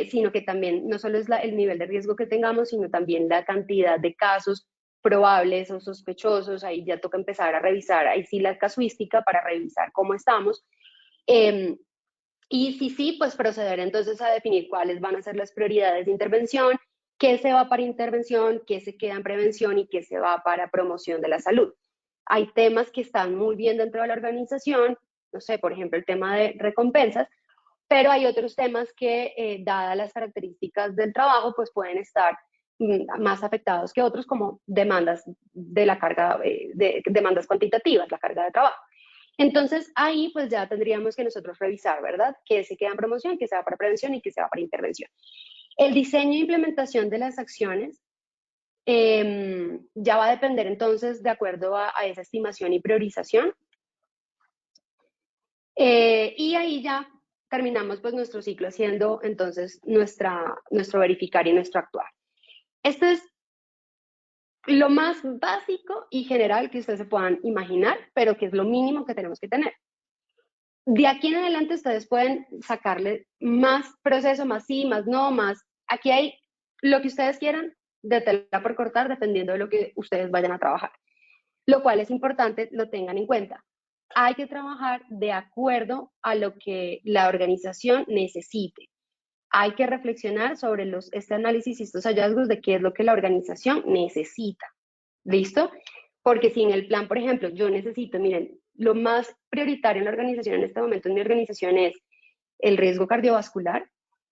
sino que también no solo es el nivel de riesgo que tengamos, sino también la cantidad de casos probables o sospechosos. Ahí ya toca empezar a revisar, ahí sí la casuística para revisar cómo estamos. Y si sí, pues proceder entonces a definir cuáles van a ser las prioridades de intervención, qué se va para intervención, qué se queda en prevención y qué se va para promoción de la salud. Hay temas que están muy bien dentro de la organización, no sé, por ejemplo, el tema de recompensas, pero hay otros temas que, dadas las características del trabajo, pues pueden estar más afectados que otros, como demandas de la carga, demandas cuantitativas, la carga de trabajo. Entonces ahí pues ya tendríamos que nosotros revisar, ¿verdad? Qué se queda en promoción, qué se va para prevención y qué se va para intervención. El diseño e implementación de las acciones ya va a depender entonces de acuerdo a esa estimación y priorización. Y ahí ya terminamos pues nuestro ciclo haciendo entonces nuestro verificar y nuestro actuar. Esto es lo más básico y general que ustedes se puedan imaginar, pero que es lo mínimo que tenemos que tener. De aquí en adelante ustedes pueden sacarle más proceso, más sí, más no, más. Aquí hay lo que ustedes quieran de tela por cortar dependiendo de lo que ustedes vayan a trabajar. Lo cual es importante, lo tengan en cuenta. Hay que trabajar de acuerdo a lo que la organización necesite. Hay que reflexionar sobre este análisis y estos hallazgos de qué es lo que la organización necesita. ¿Listo? Porque si en el plan, por ejemplo, yo necesito, miren, lo más prioritario en la organización en este momento en mi organización es el riesgo cardiovascular.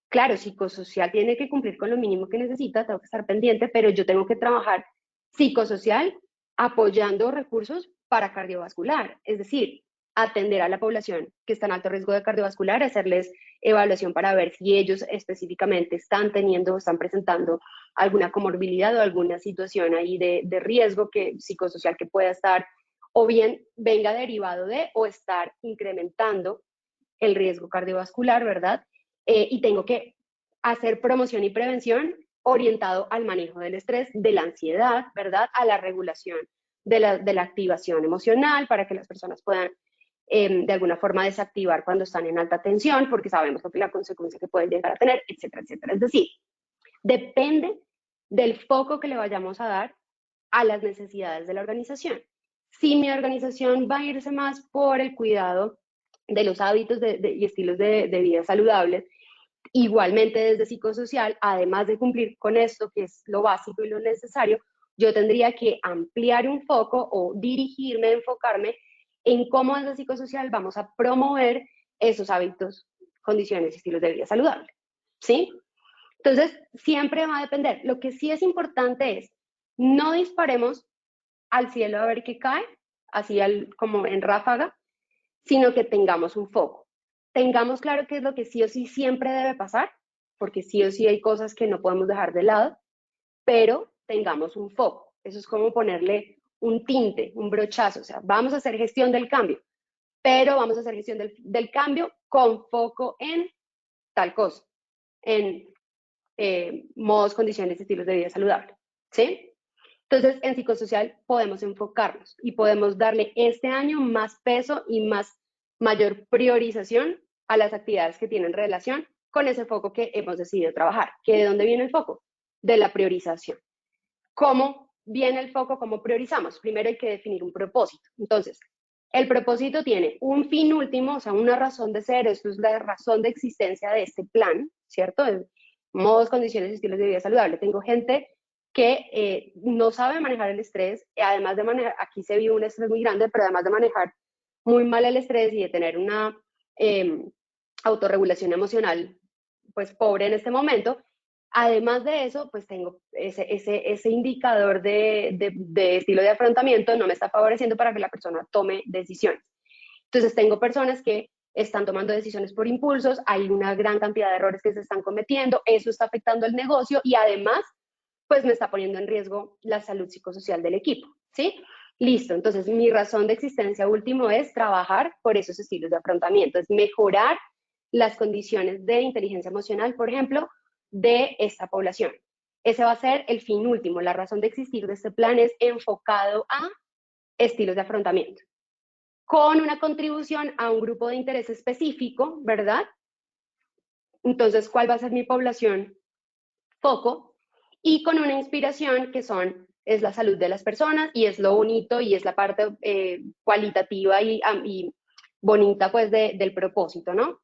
Claro, psicosocial tiene que cumplir con lo mínimo que necesita, tengo que estar pendiente, pero yo tengo que trabajar psicosocial apoyando recursos para cardiovascular, es decir, atender a la población que está en alto riesgo de cardiovascular, hacerles evaluación para ver si ellos específicamente están presentando alguna comorbilidad o alguna situación ahí de riesgo psicosocial que pueda estar o bien venga derivado de o estar incrementando el riesgo cardiovascular, ¿verdad? Y tengo que hacer promoción y prevención orientado al manejo del estrés, de la ansiedad, ¿verdad? A la regulación de la activación emocional para que las personas puedan de alguna forma desactivar cuando están en alta tensión, porque sabemos la consecuencia que pueden llegar a tener, etcétera, etcétera. Es decir, depende del foco que le vayamos a dar a las necesidades de la organización. Si mi organización va a irse más por el cuidado de los hábitos y estilos de vida saludables, igualmente desde psicosocial, además de cumplir con esto, que es lo básico y lo necesario, yo tendría que ampliar un foco o dirigirme, enfocarme en cómo desde psicosocial vamos a promover esos hábitos, condiciones y estilos de vida saludables, ¿sí? Entonces, siempre va a depender. Lo que sí es importante es, no disparemos al cielo a ver qué cae, así como en ráfaga, sino que tengamos un foco. Tengamos claro qué es lo que sí o sí siempre debe pasar, porque sí o sí hay cosas que no podemos dejar de lado, pero tengamos un foco. Eso es como ponerle un tinte, un brochazo. O sea, vamos a hacer gestión del cambio, pero vamos a hacer gestión del cambio con foco en tal cosa, en modos, condiciones, estilos de vida saludable, ¿sí? Entonces, en psicosocial podemos enfocarnos y podemos darle este año más peso y mayor priorización a las actividades que tienen relación con ese foco que hemos decidido trabajar. ¿Que de dónde viene el foco? De la priorización. ¿Cómo viene el foco? ¿Cómo priorizamos? Primero hay que definir un propósito. Entonces, el propósito tiene un fin último, o sea, una razón de ser, esto es la razón de existencia de este plan, ¿cierto? Modos, condiciones y estilos de vida saludable. Tengo gente que no sabe manejar el estrés, además de manejar, aquí se vive un estrés muy grande, pero además de manejar muy mal el estrés y de tener una autorregulación emocional pues pobre en este momento, además de eso, pues tengo ese indicador de estilo de afrontamiento no me está favoreciendo para que la persona tome decisiones. Entonces tengo personas que están tomando decisiones por impulsos, hay una gran cantidad de errores que se están cometiendo, eso está afectando el negocio y además pues me está poniendo en riesgo la salud psicosocial del equipo, ¿sí? Listo, entonces mi razón de existencia último es trabajar por esos estilos de afrontamiento, es mejorar las condiciones de inteligencia emocional, por ejemplo, de esta población. Ese va a ser el fin último, la razón de existir de este plan es enfocado a estilos de afrontamiento, con una contribución a un grupo de interés específico, ¿verdad? Entonces, ¿cuál va a ser mi población foco? Y con una inspiración que es la salud de las personas y es lo bonito y es la parte cualitativa y bonita pues del propósito, ¿no?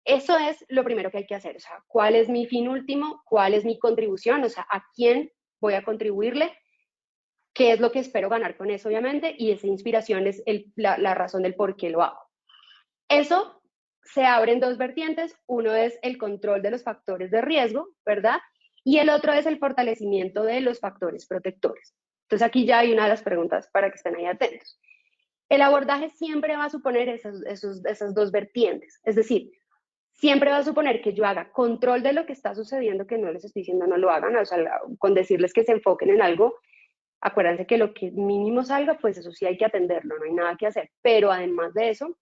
Eso es lo primero que hay que hacer, o sea, ¿cuál es mi fin último? ¿Cuál es mi contribución? O sea, ¿a quién voy a contribuirle? ¿Qué es lo que espero ganar con eso, obviamente? Y esa inspiración es la razón del por qué lo hago. Eso se abre en dos vertientes. Uno es el control de los factores de riesgo, ¿verdad? Y el otro es el fortalecimiento de los factores protectores. Entonces aquí ya hay una de las preguntas para que estén ahí atentos. El abordaje siempre va a suponer esas dos vertientes, es decir, siempre va a suponer que yo haga control de lo que está sucediendo, que no les estoy diciendo no lo hagan, o sea, con decirles que se enfoquen en algo, acuérdense que lo que mínimo salga, pues eso sí hay que atenderlo, no hay nada que hacer, pero además de eso,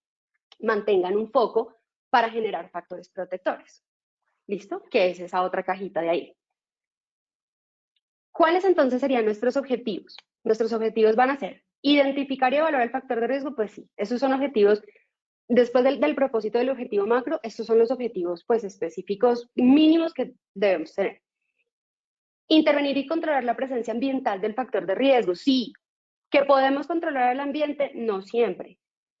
mantengan un foco para generar factores protectores. ¿Listo? Que es esa otra cajita de ahí. ¿Cuáles entonces serían nuestros objetivos? Nuestros objetivos van a ser identificar y evaluar el factor de riesgo, pues sí, esos son objetivos. Después del propósito del objetivo macro, estos son los objetivos pues específicos mínimos que debemos tener. Intervenir y controlar la presencia ambiental del factor de riesgo, sí. ¿Que podemos controlar el ambiente? No siempre,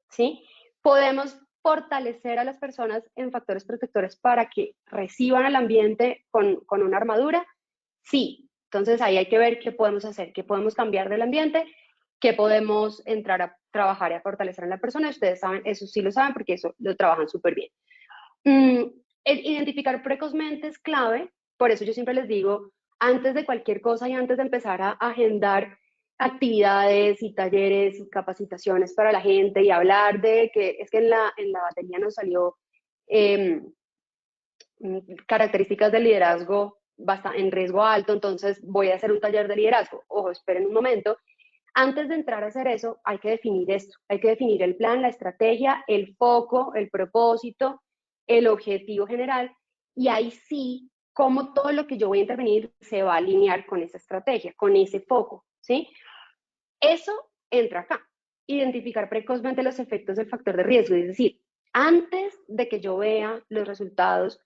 ¿sí? Podemos fortalecer a las personas en factores protectores para que reciban el ambiente con una armadura, sí. Entonces ahí hay que ver qué podemos hacer, qué podemos cambiar del ambiente, qué podemos entrar a trabajar y a fortalecer en la persona. Ustedes saben, eso sí lo saben porque eso lo trabajan súper bien. El identificar precozmente es clave, por eso yo siempre les digo, antes de cualquier cosa y antes de empezar a agendar actividades y talleres y capacitaciones para la gente y hablar de que es que en la batería nos salió características de liderazgo en riesgo alto, entonces voy a hacer un taller de liderazgo. Ojo, esperen un momento. Antes de entrar a hacer eso, hay que definir esto. Hay que definir el plan, la estrategia, el foco, el propósito, el objetivo general. Y ahí sí, cómo todo lo que yo voy a intervenir se va a alinear con esa estrategia, con ese foco, ¿sí? Eso entra acá. identificar precozmente los efectos del factor de riesgo, es decir, antes de que yo vea los resultados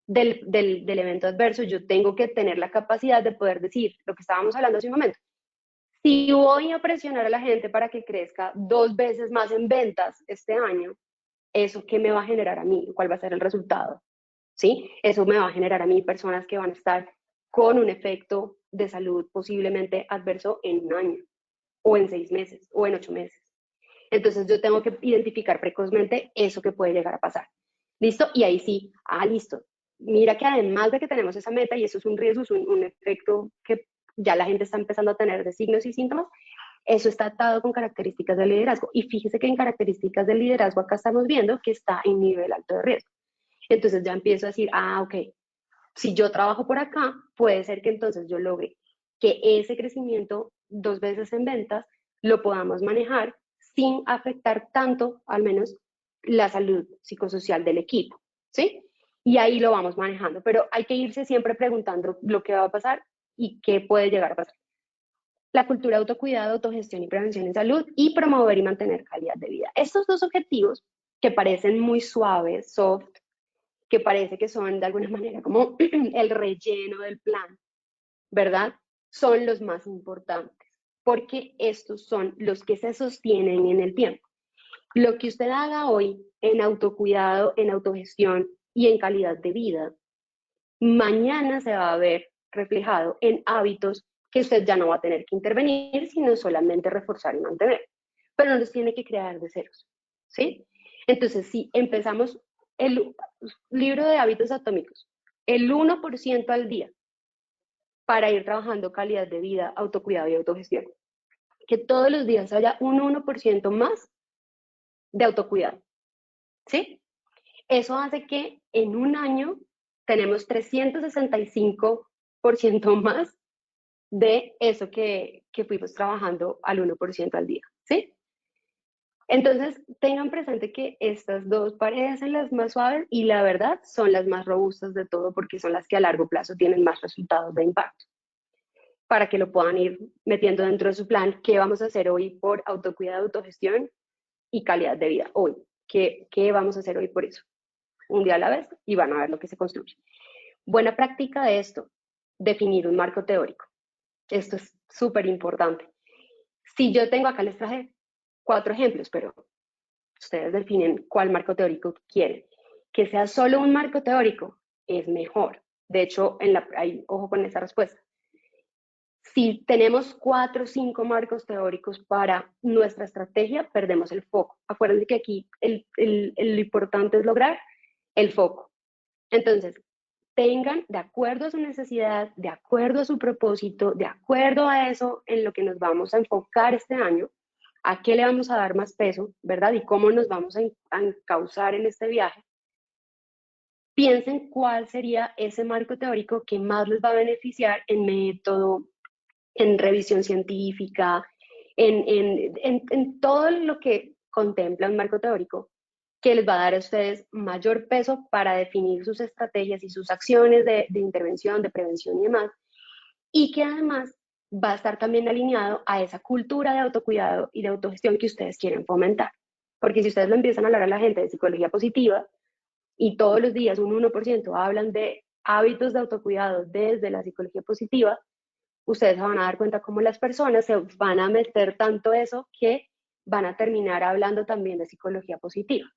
del evento adverso, yo tengo que tener la capacidad de poder decir lo que estábamos hablando hace un momento. Si voy a presionar a la gente para que crezca 2 veces más en ventas este año, ¿eso qué me va a generar a mí? ¿Cuál va a ser el resultado? ¿Sí? Eso me va a generar a mí personas que van a estar con un efecto de salud posiblemente adverso en un año, o en 6 meses, o en 8 meses. Entonces yo tengo que identificar precozmente eso que puede llegar a pasar. ¿Listo? Y ahí sí, listo. Mira que además de que tenemos esa meta, y eso es un riesgo, es un efecto que ya la gente está empezando a tener de signos y síntomas, eso está atado con características del liderazgo. Y fíjese que en características del liderazgo acá estamos viendo que está en nivel alto de riesgo. Entonces ya empiezo a decir, ok, si yo trabajo por acá, puede ser que entonces yo logre que ese crecimiento 2 veces en ventas lo podamos manejar sin afectar tanto, al menos, la salud psicosocial del equipo, ¿sí? Y ahí lo vamos manejando, pero hay que irse siempre preguntando lo que va a pasar y qué puede llegar a pasar. La cultura de autocuidado, autogestión y prevención en salud, y promover y mantener calidad de vida. Estos 2 objetivos que parecen muy suaves, soft, que parece que son de alguna manera como el relleno del plan, ¿verdad? Son los más importantes, porque estos son los que se sostienen en el tiempo. Lo que usted haga hoy en autocuidado, en autogestión y en calidad de vida, mañana se va a ver reflejado en hábitos que usted ya no va a tener que intervenir, sino solamente reforzar y mantener. Pero no los tiene que crear de ceros, ¿sí? Entonces, si empezamos el libro de hábitos atómicos, el 1% al día para ir trabajando calidad de vida, autocuidado y autogestión. Que todos los días haya un 1% más de autocuidado, ¿sí? Eso hace que en un año tenemos 365% más de eso que fuimos trabajando al 1% al día, ¿sí? Entonces, tengan presente que estas 2 parecen las más suaves y la verdad son las más robustas de todo porque son las que a largo plazo tienen más resultados de impacto. Para que lo puedan ir metiendo dentro de su plan, ¿qué vamos a hacer hoy por autocuidado, autogestión y calidad de vida? Hoy, ¿qué vamos a hacer hoy por eso? Un día a la vez y van a ver lo que se construye. Buena práctica de esto, definir un marco teórico. Esto es súper importante. Si yo tengo acá, les traje 4 ejemplos, pero ustedes definen cuál marco teórico quieren. Que sea solo un marco teórico es mejor. De hecho, ojo con esa respuesta. Si tenemos 4 o 5 marcos teóricos para nuestra estrategia, perdemos el foco. Acuérdense que aquí lo importante es lograr el foco. Entonces, tengan de acuerdo a su necesidad, de acuerdo a su propósito, de acuerdo a eso en lo que nos vamos a enfocar este año, a qué le vamos a dar más peso, ¿verdad? Y cómo nos vamos a encauzar en este viaje. Piensen cuál sería ese marco teórico que más les va a beneficiar en método, en revisión científica, en todo lo que contempla un marco teórico, que les va a dar a ustedes mayor peso para definir sus estrategias y sus acciones de intervención, de prevención y demás, y que además va a estar también alineado a esa cultura de autocuidado y de autogestión que ustedes quieren fomentar. Porque si ustedes lo empiezan a hablar a la gente de psicología positiva y todos los días un 1% hablan de hábitos de autocuidado desde la psicología positiva, ustedes se van a dar cuenta cómo las personas se van a meter tanto eso que van a terminar hablando también de psicología positiva.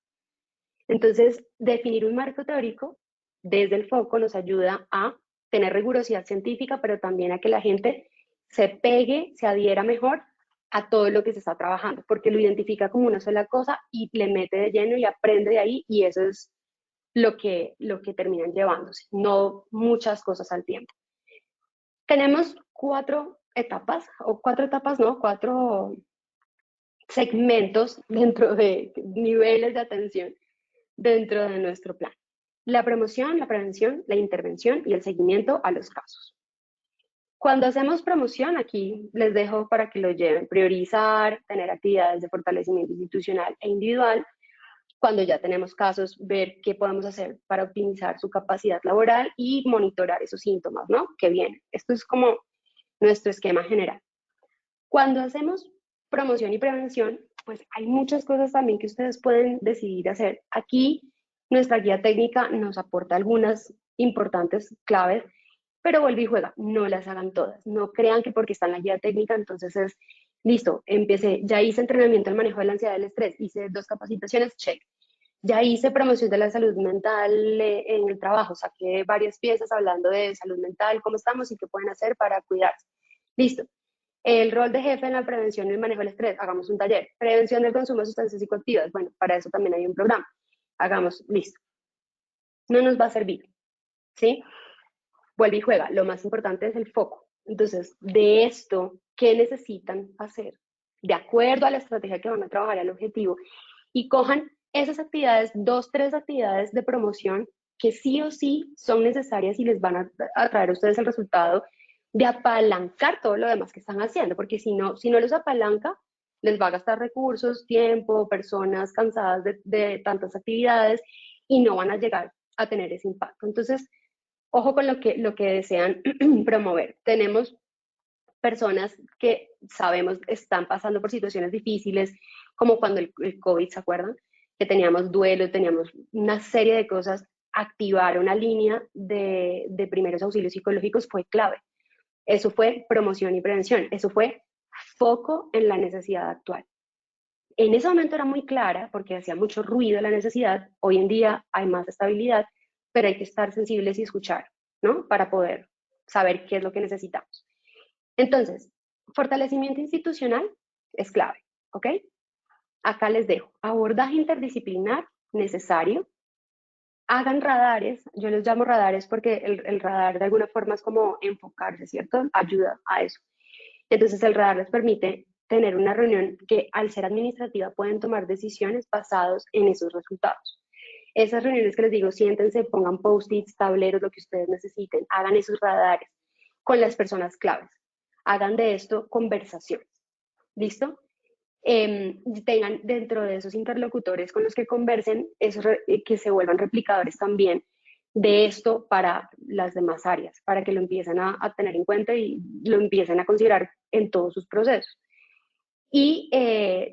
Entonces, definir un marco teórico desde el foco nos ayuda a tener rigurosidad científica, pero también a que la gente se pegue, se adhiera mejor a todo lo que se está trabajando, porque lo identifica como una sola cosa y le mete de lleno y aprende de ahí, y eso es lo que terminan llevándose, no muchas cosas al tiempo. Tenemos 4 etapas, o 4 etapas, no, 4 segmentos dentro de niveles de atención dentro de nuestro plan. La promoción, la prevención, la intervención y el seguimiento a los casos. Cuando hacemos promoción, aquí les dejo para que lo lleven, priorizar, tener actividades de fortalecimiento institucional e individual. Cuando ya tenemos casos, ver qué podemos hacer para optimizar su capacidad laboral y monitorar esos síntomas, ¿no? Que vienen. Esto es como nuestro esquema general. Cuando hacemos promoción y prevención, pues hay muchas cosas también que ustedes pueden decidir hacer. Aquí nuestra guía técnica nos aporta algunas importantes claves, pero vuelve y juega, no las hagan todas. No crean que porque está en la guía técnica, entonces es, listo, empecé, ya hice entrenamiento del manejo de la ansiedad y del estrés, hice 2 capacitaciones, check. Ya hice promoción de la salud mental en el trabajo, saqué varias piezas hablando de salud mental, cómo estamos y qué pueden hacer para cuidarse. Listo. El rol de jefe en la prevención y el manejo del estrés, hagamos un taller. Prevención del consumo de sustancias psicoactivas, bueno, para eso también hay un programa. Hagamos, listo. No nos va a servir, ¿sí? Vuelve y juega. Lo más importante es el foco. Entonces, de esto, ¿qué necesitan hacer? De acuerdo a la estrategia que van a trabajar al objetivo, y cojan esas actividades, 2, 3 actividades de promoción que sí o sí son necesarias y les van a traer a ustedes el resultado de apalancar todo lo demás que están haciendo, porque si no los apalanca, les va a gastar recursos, tiempo, personas cansadas de tantas actividades y no van a llegar a tener ese impacto. Entonces, ojo con lo que desean promover. Tenemos personas que sabemos están pasando por situaciones difíciles, como cuando el COVID, ¿se acuerdan? Que teníamos duelo, teníamos una serie de cosas. Activar una línea de primeros auxilios psicológicos fue clave. Eso fue promoción y prevención. Eso fue foco en la necesidad actual. En ese momento era muy clara porque hacía mucho ruido la necesidad. Hoy en día hay más estabilidad, pero hay que estar sensibles y escuchar, ¿no? Para poder saber qué es lo que necesitamos. Entonces, fortalecimiento institucional es clave, ¿ok? Acá les dejo abordaje interdisciplinar necesario. Hagan radares, yo los llamo radares porque el radar de alguna forma es como enfocarse, ¿cierto? Ayuda a eso. Entonces el radar les permite tener una reunión que al ser administrativa pueden tomar decisiones basadas en esos resultados. Esas reuniones que les digo, siéntense, pongan post-its, tableros, lo que ustedes necesiten, hagan esos radares con las personas claves. Hagan de esto conversaciones. ¿Listo? Tengan dentro de esos interlocutores con los que conversen, que se vuelvan replicadores también de esto para las demás áreas, para que lo empiecen a tener en cuenta y lo empiecen a considerar en todos sus procesos. Y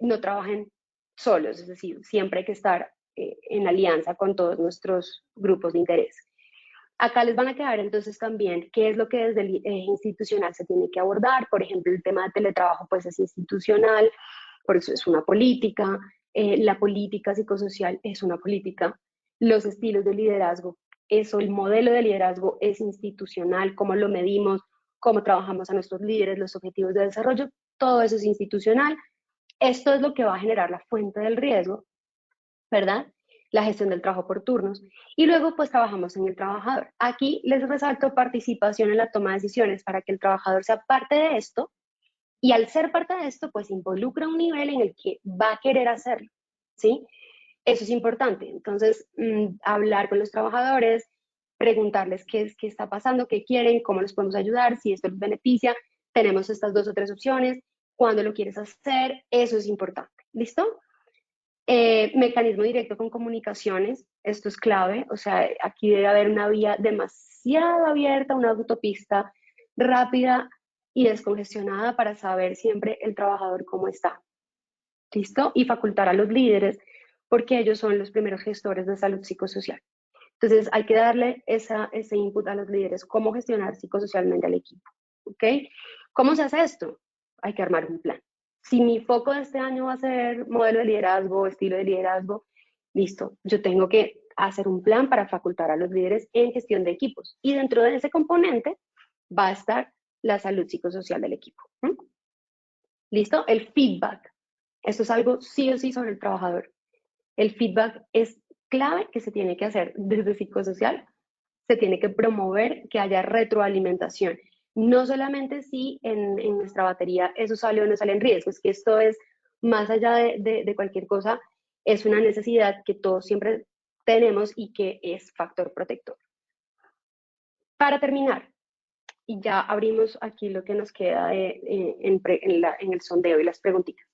no trabajen solos, es decir, siempre hay que estar en alianza con todos nuestros grupos de interés. Acá les van a quedar entonces también qué es lo que desde el institucional se tiene que abordar. Por ejemplo, el tema de teletrabajo pues es institucional, por eso es una política. La política psicosocial es una política. Los estilos de liderazgo, eso, el modelo de liderazgo es institucional, cómo lo medimos, cómo trabajamos a nuestros líderes, los objetivos de desarrollo, todo eso es institucional. Esto es lo que va a generar la fuente del riesgo, ¿verdad? La gestión del trabajo por turnos. Y luego pues trabajamos en el trabajador. Aquí les resalto participación en la toma de decisiones para que el trabajador sea parte de esto y al ser parte de esto pues involucra un nivel en el que va a querer hacerlo, ¿sí? Eso es importante. Entonces, hablar con los trabajadores, preguntarles qué está pasando, qué quieren, cómo les podemos ayudar, si esto les beneficia, tenemos estas 2 o 3 opciones, cuándo lo quieres hacer, eso es importante. ¿Listo? Mecanismo directo con comunicaciones, esto es clave, o sea, aquí debe haber una vía demasiado abierta, una autopista rápida y descongestionada para saber siempre el trabajador cómo está. ¿Listo? Y facultar a los líderes, porque ellos son los primeros gestores de salud psicosocial. Entonces, hay que darle ese input a los líderes, cómo gestionar psicosocialmente al equipo. ¿Ok? ¿Cómo se hace esto? Hay que armar un plan. Si mi foco de este año va a ser modelo de liderazgo, estilo de liderazgo, listo, yo tengo que hacer un plan para facultar a los líderes en gestión de equipos. Y dentro de ese componente va a estar la salud psicosocial del equipo. ¿Listo? El feedback. Esto es algo sí o sí sobre el trabajador. El feedback es clave que se tiene que hacer desde psicosocial. Se tiene que promover que haya retroalimentación. No solamente si en nuestra batería eso sale o no sale en riesgo, es que esto es más allá de cualquier cosa, es una necesidad que todos siempre tenemos y que es factor protector. Para terminar, y ya abrimos aquí lo que nos queda en el sondeo y las preguntitas.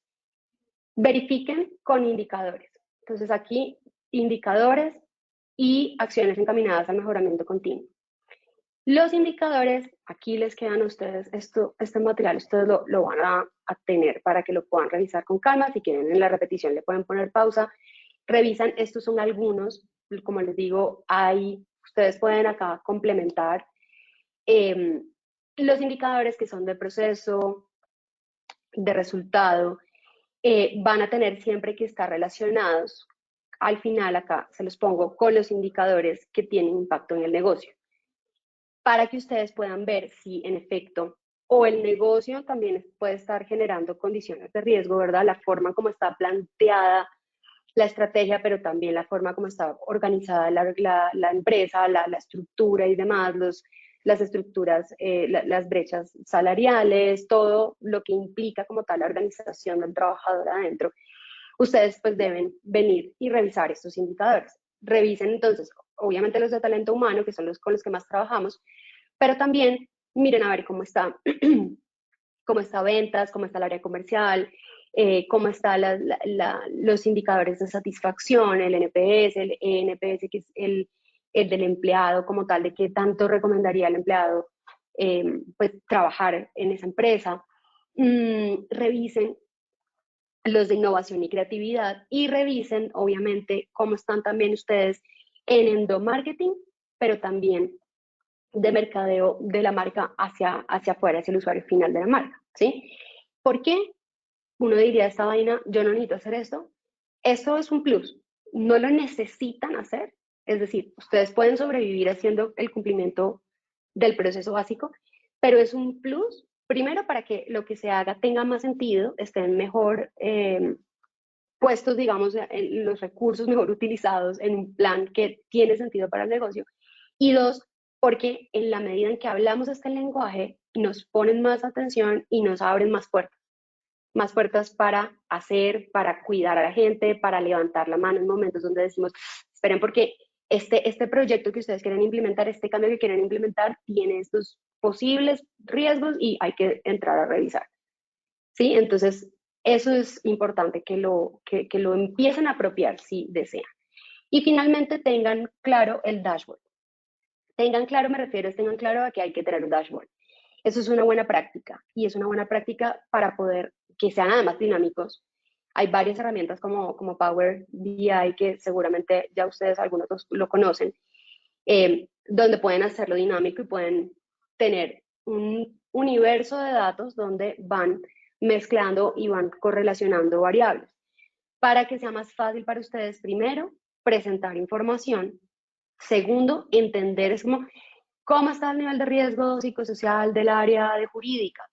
Verifiquen con indicadores. Entonces aquí, indicadores y acciones encaminadas al mejoramiento continuo. Los indicadores, aquí les quedan a ustedes, este material ustedes lo van a tener para que lo puedan revisar con calma. Si quieren en la repetición le pueden poner pausa. Revisan, estos son algunos, como les digo, ustedes pueden acá complementar los indicadores que son de proceso, de resultado, van a tener siempre que estar relacionados. Al final acá se los pongo con los indicadores que tienen impacto en el negocio, para que ustedes puedan ver si en efecto o el negocio también puede estar generando condiciones de riesgo, ¿verdad? La forma como está planteada la estrategia, pero también la forma como está organizada la empresa, la estructura y demás, las estructuras, las brechas salariales, todo lo que implica como tal la organización del trabajador adentro. Ustedes pues deben venir y revisar estos indicadores. Revisen entonces, obviamente los de talento humano, que son los con los que más trabajamos, pero también miren a ver cómo está ventas, cómo está el área comercial, cómo están los indicadores de satisfacción, el NPS, el ENPS, que es el del empleado como tal, de qué tanto recomendaría al empleado pues trabajar en esa empresa. Revisen los de innovación y creatividad y revisen obviamente cómo están también ustedes en endomarketing, pero también de mercadeo de la marca hacia afuera, hacia el usuario final de la marca, ¿sí? ¿Por qué? Uno diría, esta vaina, yo no necesito hacer esto. Eso es un plus. No lo necesitan hacer. Es decir, ustedes pueden sobrevivir haciendo el cumplimiento del proceso básico, pero es un plus, primero, para que lo que se haga tenga más sentido, estén mejor puestos, digamos, en los recursos mejor utilizados en un plan que tiene sentido para el negocio. Y dos, porque en la medida en que hablamos este lenguaje, nos ponen más atención y nos abren más puertas para hacer, para cuidar a la gente, para levantar la mano en momentos donde decimos, esperen, porque este proyecto que ustedes quieren implementar, este cambio que quieren implementar, tiene estos posibles riesgos y hay que entrar a revisar. ¿Sí? Entonces, eso es importante que lo empiecen a apropiar si desean. Y finalmente tengan claro el dashboard. Tengan claro, me refiero, tengan claro a que hay que tener un dashboard. Eso es una buena práctica y es una buena práctica para poder que sean además dinámicos. Hay varias herramientas como Power BI que seguramente ya ustedes algunos lo conocen, donde pueden hacerlo dinámico y pueden tener un universo de datos donde van mezclando y van correlacionando variables para que sea más fácil para ustedes, primero, presentar información, segundo, entender es como cómo está el nivel de riesgo psicosocial del área de jurídica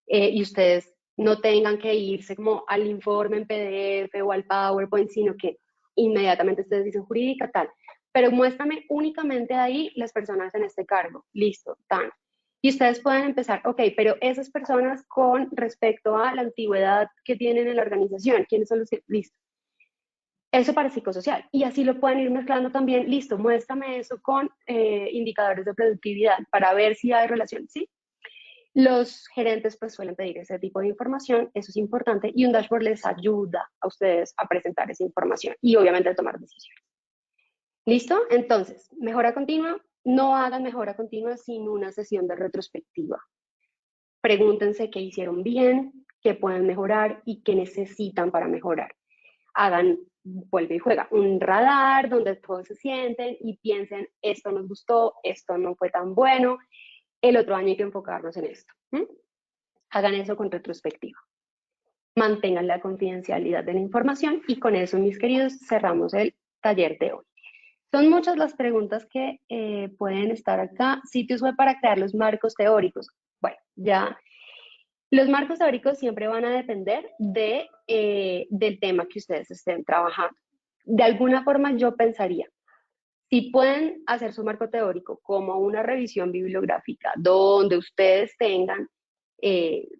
y ustedes no tengan que irse como al informe en PDF o al PowerPoint, sino que inmediatamente ustedes dicen jurídica, tal, pero muéstrame únicamente ahí las personas en este cargo, listo, tan. Y ustedes pueden empezar, ok, pero esas personas con respecto a la antigüedad que tienen en la organización, ¿quiénes son los que, listo? Eso para psicosocial. Y así lo pueden ir mezclando también, listo, muéstrame eso con indicadores de productividad para ver si hay relación, ¿sí? Los gerentes pues suelen pedir ese tipo de información, eso es importante, y un dashboard les ayuda a ustedes a presentar esa información y obviamente a tomar decisiones. ¿Listo? Entonces, mejora continua, no hagan mejora continua sin una sesión de retrospectiva. Pregúntense qué hicieron bien, qué pueden mejorar y qué necesitan para mejorar. Hagan, vuelve y juega, un radar donde todos se sienten y piensen, esto nos gustó, esto no fue tan bueno, el otro año hay que enfocarnos en esto. Hagan eso con retrospectiva. Mantengan la confidencialidad de la información y con eso, mis queridos, cerramos el taller de hoy. Son muchas las preguntas que pueden estar acá. Sitios web para crear los marcos teóricos. Bueno, ya los marcos teóricos siempre van a depender del tema que ustedes estén trabajando. De alguna forma yo pensaría, si pueden hacer su marco teórico como una revisión bibliográfica donde ustedes tengan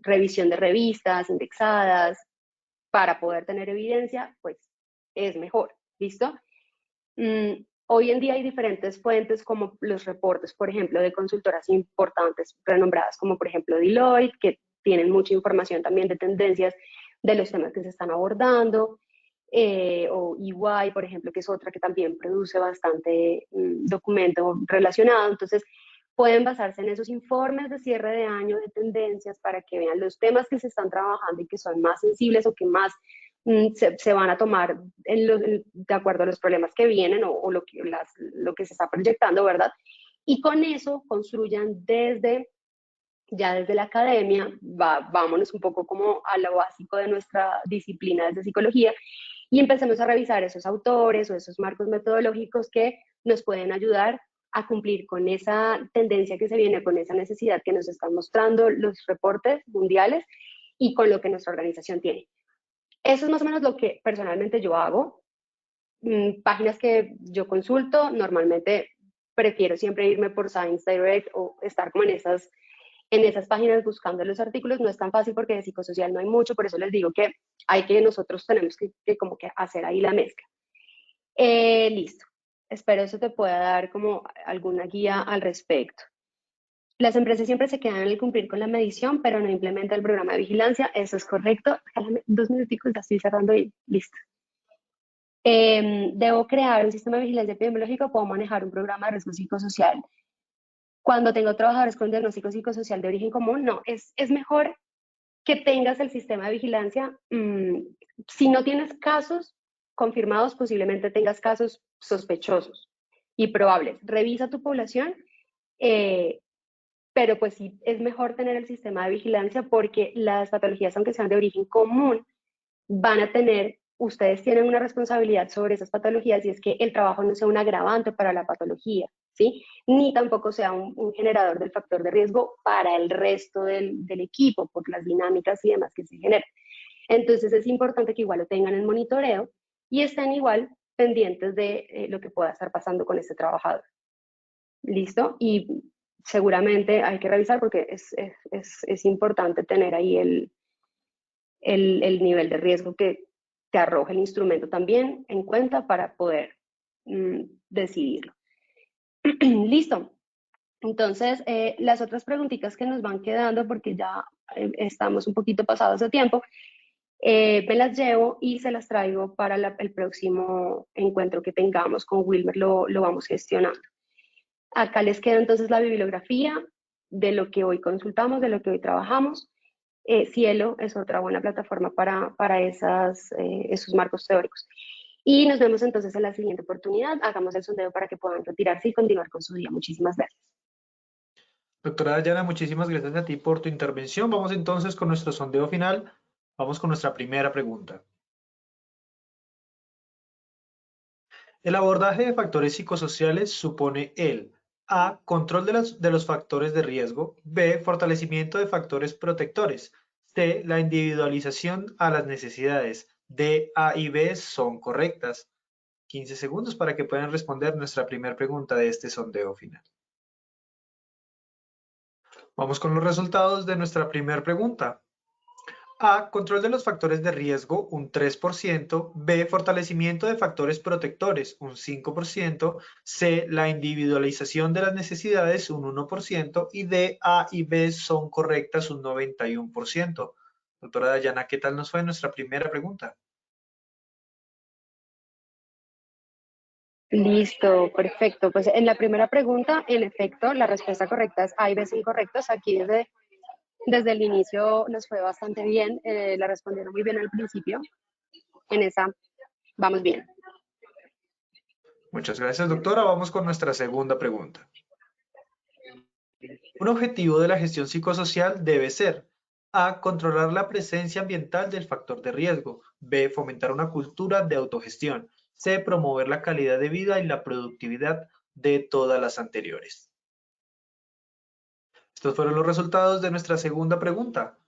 revisión de revistas indexadas para poder tener evidencia, pues es mejor, ¿listo? Hoy en día hay diferentes fuentes como los reportes, por ejemplo, de consultoras importantes, renombradas como por ejemplo Deloitte, que tienen mucha información también de tendencias de los temas que se están abordando, o EY, por ejemplo, que es otra que también produce bastante documento relacionado. Entonces, pueden basarse en esos informes de cierre de año de tendencias para que vean los temas que se están trabajando y que son más sensibles o que más se van a tomar de acuerdo a los problemas que vienen o lo que se está proyectando, ¿verdad? Y con eso construyan desde la academia, vámonos un poco como a lo básico de nuestra disciplina desde psicología y empecemos a revisar esos autores o esos marcos metodológicos que nos pueden ayudar a cumplir con esa tendencia que se viene, con esa necesidad que nos están mostrando los reportes mundiales y con lo que nuestra organización tiene. Eso es más o menos lo que personalmente yo hago. Páginas que yo consulto, normalmente prefiero siempre irme por Science Direct o estar como en esas páginas buscando los artículos. No es tan fácil porque de psicosocial no hay mucho, por eso les digo que nosotros tenemos que como que hacer ahí la mezcla. Listo. Espero eso te pueda dar como alguna guía al respecto. Las empresas siempre se quedan en el cumplir con la medición, pero no implementan el programa de vigilancia. Eso es correcto. Déjame 2 minuticos, ya estoy cerrando y listo. Debo crear un sistema de vigilancia epidemiológica, puedo manejar un programa de riesgo psicosocial. Cuando tengo trabajadores con diagnóstico psicosocial de origen común, no, es mejor que tengas el sistema de vigilancia. Si no tienes casos confirmados, posiblemente tengas casos sospechosos y probables. Revisa tu población, pero pues sí, es mejor tener el sistema de vigilancia porque las patologías, aunque sean de origen común, van a tener, ustedes tienen una responsabilidad sobre esas patologías y es que el trabajo no sea un agravante para la patología, ¿sí? Ni tampoco sea un generador del factor de riesgo para el resto del equipo por las dinámicas y demás que se generan. Entonces es importante que igual lo tengan en monitoreo y estén igual pendientes de lo que pueda estar pasando con este trabajador. ¿Listo? Y seguramente hay que revisar porque es importante tener ahí el nivel de riesgo que te arroja el instrumento también en cuenta para poder decidirlo. Listo. Entonces, las otras preguntitas que nos van quedando, porque ya estamos un poquito pasados de tiempo, me las llevo y se las traigo para el próximo encuentro que tengamos con Wilmer, lo vamos gestionando. Acá les queda entonces la bibliografía de lo que hoy consultamos, de lo que hoy trabajamos. Cielo es otra buena plataforma para esos marcos teóricos. Y nos vemos entonces en la siguiente oportunidad. Hagamos el sondeo para que puedan retirarse y continuar con su día. Muchísimas gracias. Doctora Dayana, muchísimas gracias a ti por tu intervención. Vamos entonces con nuestro sondeo final. Vamos con nuestra primera pregunta. El abordaje de factores psicosociales supone el A. Control de los factores de riesgo. B. Fortalecimiento de factores protectores. C. La individualización a las necesidades. D, A y B son correctas. 15 segundos para que puedan responder nuestra primera pregunta de este sondeo final. Vamos con los resultados de nuestra primera pregunta. A. Control de los factores de riesgo, un 3%. B. Fortalecimiento de factores protectores, un 5%. C. La individualización de las necesidades, un 1%. Y D, A y B son correctas, un 91%. Doctora Dayana, ¿qué tal nos fue nuestra primera pregunta? Listo, perfecto. Pues en la primera pregunta, en efecto, la respuesta correcta es A y B son correctos. Aquí desde el inicio nos fue bastante bien. La respondieron muy bien al principio. En esa vamos bien. Muchas gracias, doctora. Vamos con nuestra segunda pregunta. Un objetivo de la gestión psicosocial debe ser: A. Controlar la presencia ambiental del factor de riesgo. B. Fomentar una cultura de autogestión. C. Promover la calidad de vida y la productividad. De todas las anteriores. Estos fueron los resultados de nuestra segunda pregunta.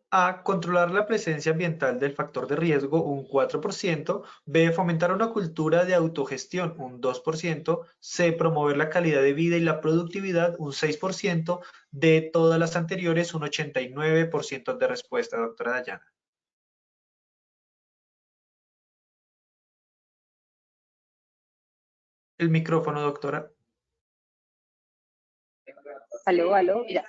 A. Controlar la presencia ambiental del factor de riesgo, un 4%. B. Fomentar una cultura de autogestión, un 2%. C. Promover la calidad de vida y la productividad, un 6%. De todas las anteriores, un 89% de respuesta, doctora Dayana. El micrófono, doctora. Aló, ya.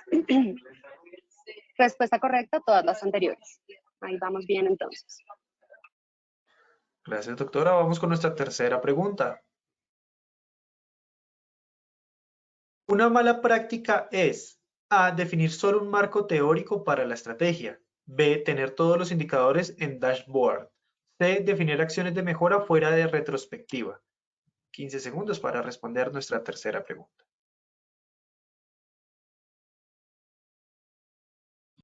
Respuesta correcta, todas las anteriores. Ahí vamos bien entonces. Gracias, doctora. Vamos con nuestra tercera pregunta. Una mala práctica es A. Definir solo un marco teórico para la estrategia. B. Tener todos los indicadores en dashboard. C. Definir acciones de mejora fuera de retrospectiva. 15 segundos para responder nuestra tercera pregunta.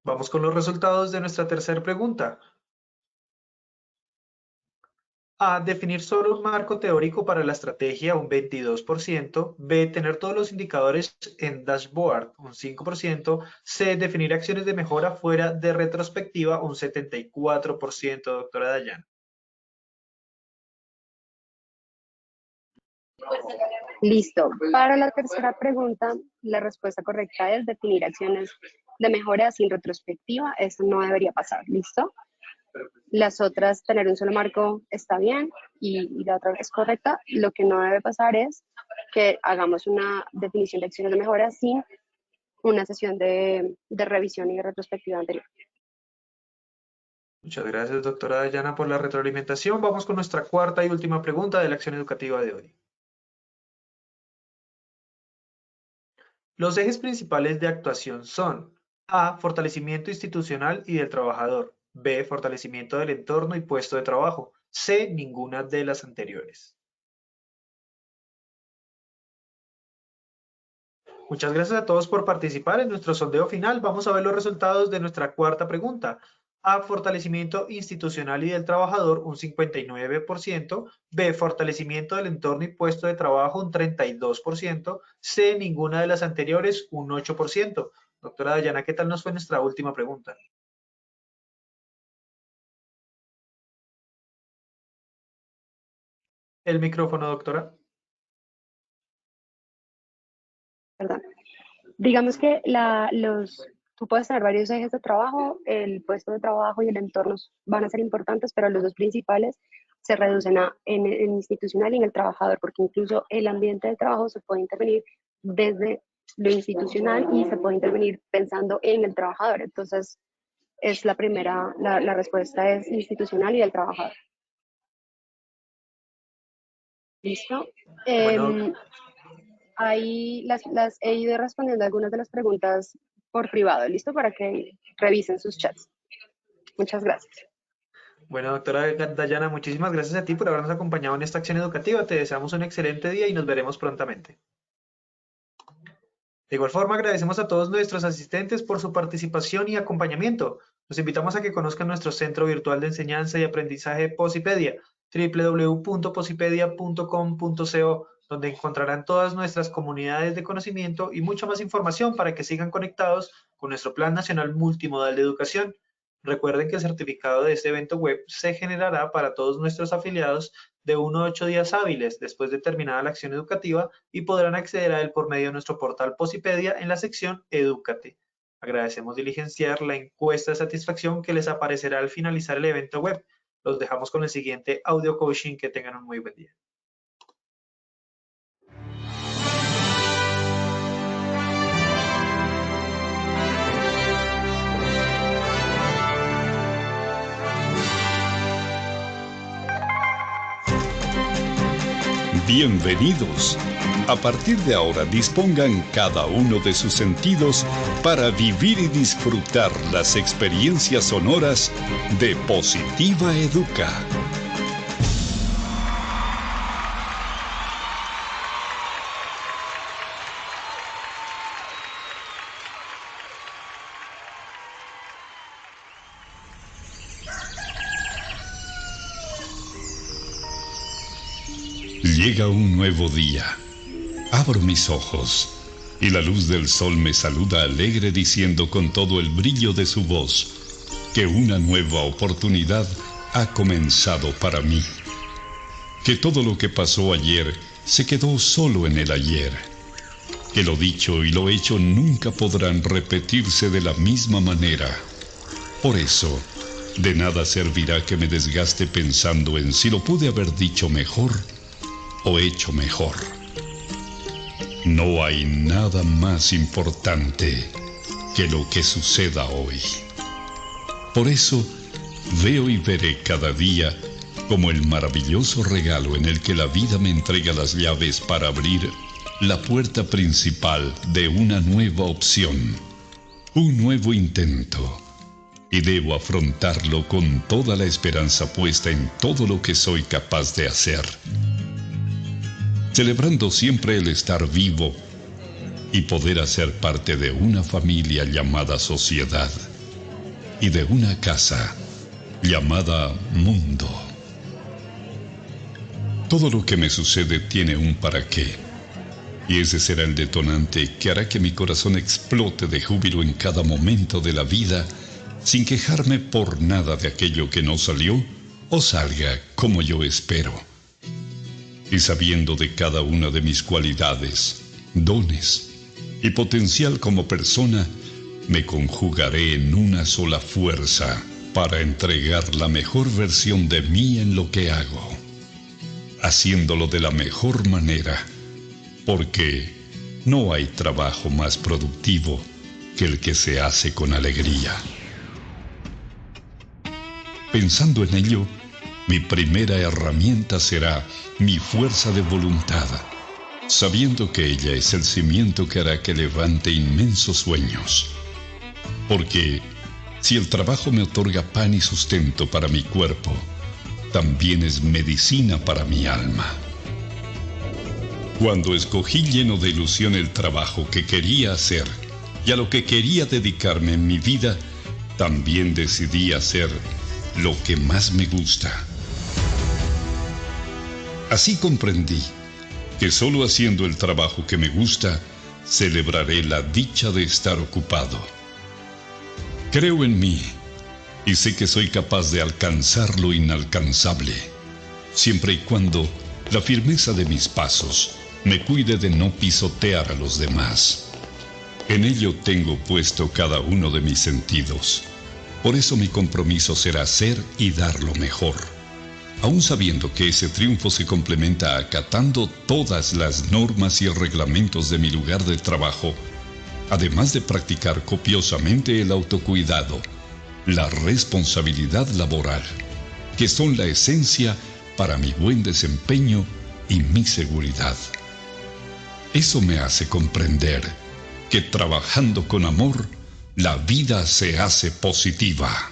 Vamos con los resultados de nuestra tercera pregunta. A. Definir solo un marco teórico para la estrategia, un 22%. B. Tener todos los indicadores en dashboard, un 5%. C. Definir acciones de mejora fuera de retrospectiva, un 74%, doctora Dayana. Listo. Para la tercera pregunta, la respuesta correcta es definir acciones de mejora sin retrospectiva. Eso no debería pasar. ¿Listo? Las otras, tener un solo marco está bien y la otra es correcta. Lo que no debe pasar es que hagamos una definición de acciones de mejora sin una sesión de revisión y de retrospectiva anterior. Muchas gracias, doctora Dayana, por la retroalimentación. Vamos con nuestra cuarta y última pregunta de la acción educativa de hoy. Los ejes principales de actuación son A. Fortalecimiento institucional y del trabajador. B. Fortalecimiento del entorno y puesto de trabajo. C. Ninguna de las anteriores. Muchas gracias a todos por participar en nuestro sondeo final. Vamos a ver los resultados de nuestra cuarta pregunta. A. Fortalecimiento institucional y del trabajador, un 59%. B. Fortalecimiento del entorno y puesto de trabajo, un 32%. C. Ninguna de las anteriores, un 8%. Doctora Dayana, ¿qué tal nos fue nuestra última pregunta? El micrófono, doctora. ¿Verdad? Digamos que tú puedes tener varios ejes de trabajo, el puesto de trabajo y el entorno van a ser importantes, pero los dos principales se reducen en el institucional y en el trabajador, porque incluso el ambiente de trabajo se puede intervenir desde lo institucional y se puede intervenir pensando en el trabajador. Entonces, es la primera, la respuesta es institucional y el trabajador. ¿Listo? Bueno, Ahí las he ido respondiendo algunas de las preguntas por privado, ¿listo? Para que revisen sus chats. Muchas gracias. bueno, doctora Dayana, muchísimas gracias a ti por habernos acompañado en esta acción educativa. Te deseamos un excelente día y nos veremos prontamente. De igual forma, agradecemos a todos nuestros asistentes por su participación y acompañamiento. Los invitamos a que conozcan nuestro centro virtual de enseñanza y aprendizaje Posipedia, www.posipedia.com.co, donde encontrarán todas nuestras comunidades de conocimiento y mucha más información para que sigan conectados con nuestro Plan Nacional Multimodal de Educación. Recuerden que el certificado de este evento web se generará para todos nuestros afiliados de 1 a 8 días hábiles después de terminada la acción educativa y podrán acceder a él por medio de nuestro portal Posipedia en la sección Edúcate. Agradecemos diligenciar la encuesta de satisfacción que les aparecerá al finalizar el evento web. Los dejamos con el siguiente audio coaching. Que tengan un muy buen día. Bienvenidos. A partir de ahora dispongan cada uno de sus sentidos para vivir y disfrutar las experiencias sonoras de Positiva Educa. Llega un nuevo día. Abro mis ojos y la luz del sol me saluda alegre diciendo con todo el brillo de su voz que una nueva oportunidad ha comenzado para mí. Que todo lo que pasó ayer se quedó solo en el ayer. Que lo dicho y lo hecho nunca podrán repetirse de la misma manera. Por eso, de nada servirá que me desgaste pensando en si lo pude haber dicho mejor o hecho mejor. No hay nada más importante que lo que suceda hoy. Por eso, veo y veré cada día como el maravilloso regalo en el que la vida me entrega las llaves para abrir la puerta principal de una nueva opción, un nuevo intento, y debo afrontarlo con toda la esperanza puesta en todo lo que soy capaz de hacer, celebrando siempre el estar vivo y poder hacer parte de una familia llamada sociedad y de una casa llamada mundo. Todo lo que me sucede tiene un para qué, y ese será el detonante que hará que mi corazón explote de júbilo en cada momento de la vida, sin quejarme por nada de aquello que no salió o salga como yo espero. Y sabiendo de cada una de mis cualidades, dones y potencial como persona, me conjugaré en una sola fuerza para entregar la mejor versión de mí en lo que hago, haciéndolo de la mejor manera, porque no hay trabajo más productivo que el que se hace con alegría. Pensando en ello, mi primera herramienta será mi fuerza de voluntad, sabiendo que ella es el cimiento que hará que levante inmensos sueños. Porque si el trabajo me otorga pan y sustento para mi cuerpo, también es medicina para mi alma. Cuando escogí lleno de ilusión el trabajo que quería hacer y a lo que quería dedicarme en mi vida, también decidí hacer lo que más me gusta. Así comprendí que solo haciendo el trabajo que me gusta, celebraré la dicha de estar ocupado. Creo en mí y sé que soy capaz de alcanzar lo inalcanzable, siempre y cuando la firmeza de mis pasos me cuide de no pisotear a los demás. En ello tengo puesto cada uno de mis sentidos. Por eso mi compromiso será ser y dar lo mejor, aun sabiendo que ese triunfo se complementa acatando todas las normas y reglamentos de mi lugar de trabajo, además de practicar copiosamente el autocuidado, la responsabilidad laboral, que son la esencia para mi buen desempeño y mi seguridad. Eso me hace comprender que trabajando con amor, la vida se hace positiva.